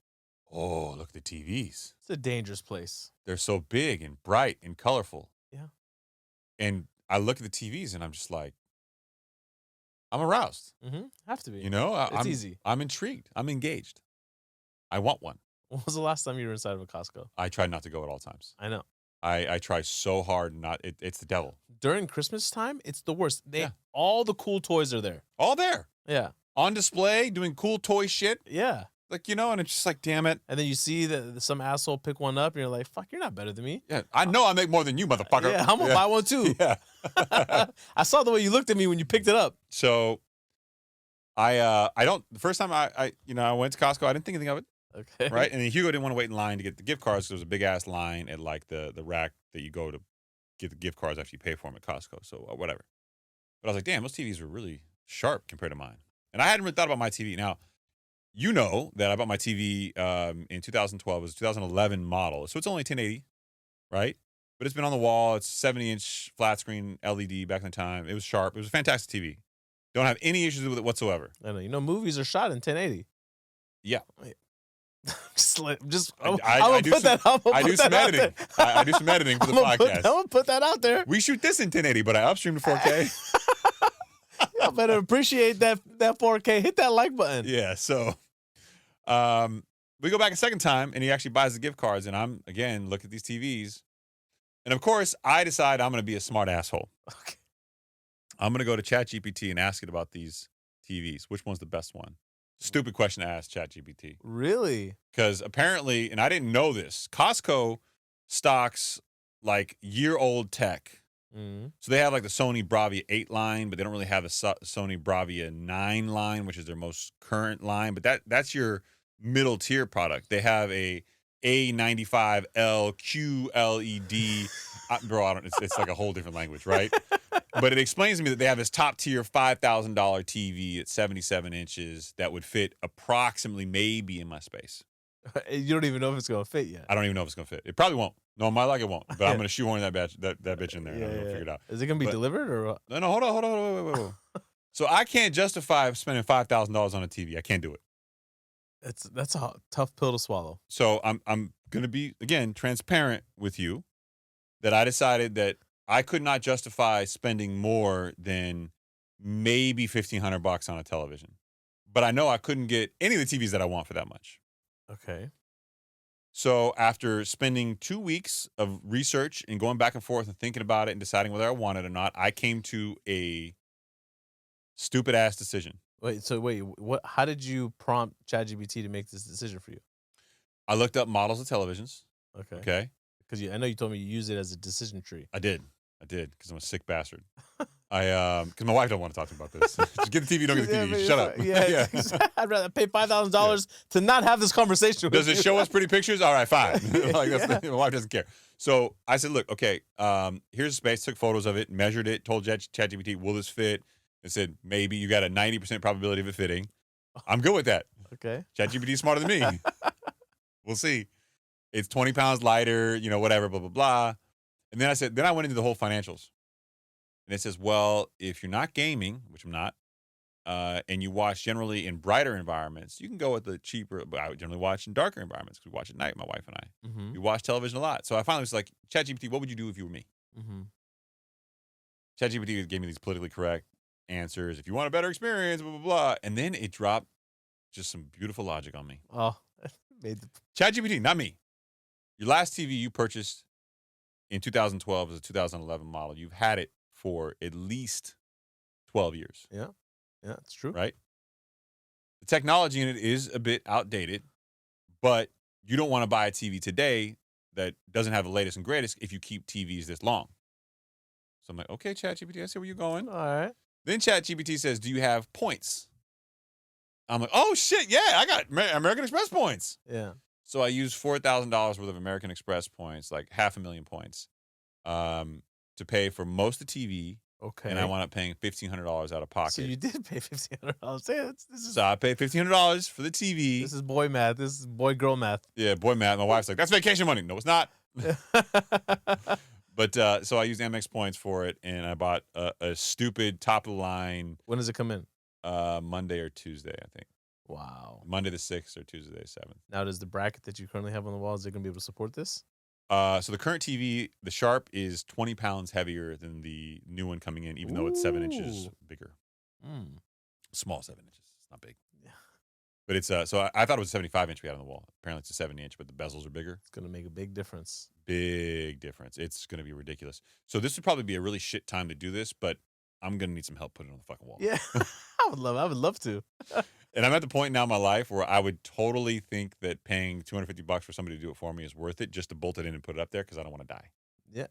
Oh, look at the TVs. It's a dangerous place. They're so big and bright and colorful. Yeah. And I look at the TVs, and I'm just like, I'm aroused. Have to be. You know, it's easy. I'm intrigued. I'm engaged. I want one. When was the last time you were inside of a Costco? I try not to go at all times. I know. I try so hard not. It's the devil. During Christmas time, it's the worst. All the cool toys are there. All there. Yeah. On display, doing cool toy shit. Yeah. Like, you know, and it's just like, damn it. And then you see that some asshole pick one up, and you're like, fuck, you're not better than me. Yeah, I know I make more than you, motherfucker. Yeah, I'm going to buy one too. Yeah. I saw the way you looked at me when you picked it up. So, I don't, the first time I went to Costco, I didn't think anything of it. Okay. Right? And then Hugo didn't want to wait in line to get the gift cards, because there was a big-ass line at, like, the rack that you go to get the gift cards after you pay for them at Costco. So, whatever. But I was like, damn, those TVs are really sharp compared to mine. And I hadn't really thought about my TV. Now, you know that I bought my TV in 2012. It was a 2011 model. So it's only 1080, right? But it's been on the wall. It's 70-inch flat screen LED back in the time. It was sharp. It was a fantastic TV. Don't have any issues with it whatsoever. I know. You know, movies are shot in 1080. Yeah. I'm do some editing. I do some editing for the podcast. I'm going to put that out there. We shoot this in 1080, but I upstream to 4K. Y'all better appreciate that 4K. Hit that like button. Yeah, so we go back a second time, and he actually buys the gift cards, and I'm, again, look at these TVs. And, of course, I decide I'm going to be a smart asshole. Okay. I'm going to go to ChatGPT and ask it about these TVs. Which one's the best one? Stupid question to ask ChatGPT. Really? Because apparently, and I didn't know this, Costco stocks, like, year-old tech. So they have like the Sony Bravia 8 line, but they don't really have a Sony Bravia 9 line, which is their most current line. But that's your middle tier product. They have a A95L QLED. Bro, it's like a whole different language, right? But it explains to me that they have this top tier $5,000 TV at 77 inches that would fit approximately maybe in my space. You don't even know if it's going to fit yet. I don't even know if it's going to fit. It probably won't. No, my luck it won't. But I'm going to shoehorn that bitch in there, and I'm going to figure it out. Is it going to be delivered or what? No, hold on. Wait. So I can't justify spending $5,000 on a TV. I can't do it. That's a tough pill to swallow. So I'm going to be, again, transparent with you that I decided that I could not justify spending more than maybe $1,500 on a television. But I know I couldn't get any of the TVs that I want for that much. Okay. So after spending 2 weeks of research and going back and forth and thinking about it and deciding whether I wanted it or not, I came to a stupid ass decision. Wait, what? How did you prompt ChatGPT to make this decision for you? I looked up models of televisions. Okay. Okay. Because I know you told me you use it as a decision tree. I did because I'm a sick bastard. Because my wife don't want to talk to me about this. Just get the TV, don't get the TV. Shut up. Yeah. I'd rather pay $5,000 to not have this conversation with Does it you. show us pretty pictures? All right, fine. My wife doesn't care. So I said, look, okay, here's a space, took photos of it, measured it, told ChatGPT, will this fit? It said, maybe you got a 90% probability of it fitting. I'm good with that. Okay. ChatGPT is smarter than me. We'll see. It's 20 pounds lighter, whatever, blah, blah, blah. And then I went into the whole financials. And it says, well, if you're not gaming, which I'm not, and you watch generally in brighter environments, you can go with the cheaper, but I would generally watch in darker environments because we watch at night, my wife and I. Mm-hmm. We watch television a lot. So I finally was like, ChatGPT, what would you do if you were me? Mm-hmm. ChatGPT gave me these politically correct answers. If you want a better experience, blah, blah, blah. And then it dropped just some beautiful logic on me. Oh, ChatGPT, not me. Your last TV you purchased in 2012 is a 2011 model. You've had it for at least 12 years. Yeah, it's true. Right? The technology in it is a bit outdated, but you don't want to buy a TV today that doesn't have the latest and greatest if you keep TVs this long. So I'm like, okay, ChatGPT, I see where you're going. All right. Then ChatGPT says, do you have points? I'm like, oh, shit, yeah, I got American Express points. Yeah. So I used $4,000 worth of American Express points, like 500,000 points, to pay for most of the TV. Okay. And I wound up paying $1,500 out of pocket. So you did pay $1,500. So I paid $1,500 for the TV. This is boy math. This is boy-girl math. Yeah, boy math. My wife's like, that's vacation money. No, it's not. But so I used Amex points for it, and I bought a stupid top-of-the-line. When does it come in? Monday or Tuesday, I think. Wow. Monday the 6th or Tuesday the 7th. Now, does the bracket that you currently have on the wall, is it going to be able to support this? So the current TV, the Sharp, is 20 pounds heavier than the new one coming in, even though it's 7 inches bigger. Small 7 inches. It's not big. Yeah. But it's so I thought it was a 75-inch we had on the wall. Apparently it's a 70-inch, but the bezels are bigger. It's going to make a big difference. Big difference. It's going to be ridiculous. So this would probably be a really shit time to do this, but I'm going to need some help putting it on the fucking wall. Yeah. I would love to. And I'm at the point now in my life where I would totally think that paying $250 for somebody to do it for me is worth it just to bolt it in and put it up there because I don't want to die. Yeah.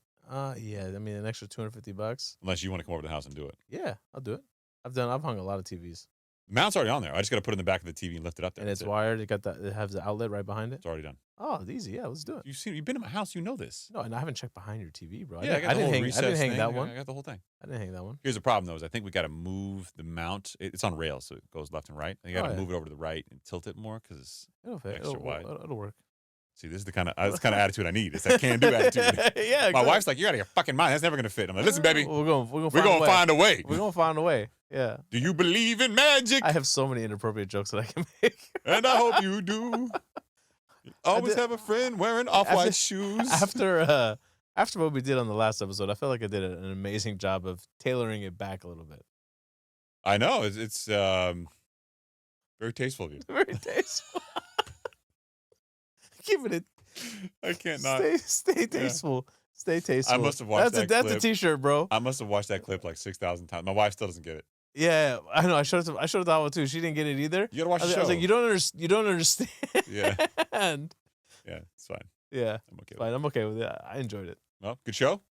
Yeah. I mean, an extra $250. Unless you want to come over to the house and do it. Yeah, I'll do it. I've hung a lot of TVs. The mount's already on there. I just got to put it in the back of the TV and lift it up there. And it's wired. It has the outlet right behind it. It's already done. Oh, it's easy. Yeah, let's do it. You've been in my house. You know this. No, and I haven't checked behind your TV, bro. Yeah, I didn't hang that one. I got the whole thing. I didn't hang that one. Here's the problem, though, is I think we got to move the mount. It's on rails, so it goes left and right. You got to move it over to the right and tilt it more because it's extra wide. It'll work. See, this is the kind of attitude I need. It's that can-do attitude. Yeah, my wife's like, "You're out of your fucking mind. That's never gonna fit." I'm like, "Listen, baby, we're gonna find a way. We're gonna find a way." Yeah. Do you believe in magic? I have so many inappropriate jokes that I can make, and I hope you do. Always have a friend wearing off-white shoes. After what we did on the last episode, I felt like I did an amazing job of tailoring it back a little bit. I know it's very tasteful of you. Very tasteful. Keeping it. I can't not. Stay tasteful. Yeah. Stay tasteful. I must have watched that clip. That's a T-shirt, bro. I must have watched that clip like 6,000 times. My wife still doesn't get it. Yeah, I know. I showed it to that one too. She didn't get it either. You gotta watch the show. I was like, you don't understand. Yeah. Yeah, it's fine. Yeah, I'm okay. I'm okay with it. I enjoyed it. Well, good show.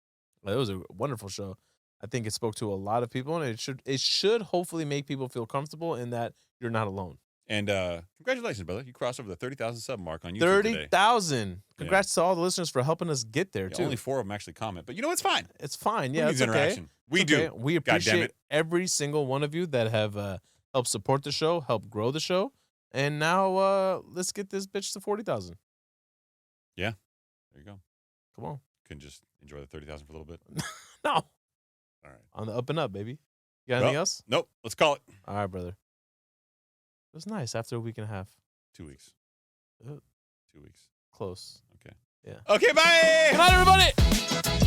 It was a wonderful show. I think it spoke to a lot of people, and it should hopefully make people feel comfortable in that you're not alone. And congratulations, brother. You crossed over the 30,000 sub mark on YouTube 30,000. Congrats to all the listeners for helping us get there, too. Only 4 of them actually comment. But you know, it's fine. It's fine. Yeah, it's interaction. We do. We appreciate every single one of you that have helped support the show, helped grow the show. And now let's get this bitch to 40,000. Yeah. There you go. Come on. Couldn't just enjoy the 30,000 for a little bit? No. All right. On the up and up, baby. You got anything else? Nope. Let's call it. All right, brother. It was nice after a week and a half. 2 weeks. Uh, 2 weeks. Close. Okay. Yeah. Okay, bye. Good night, everybody.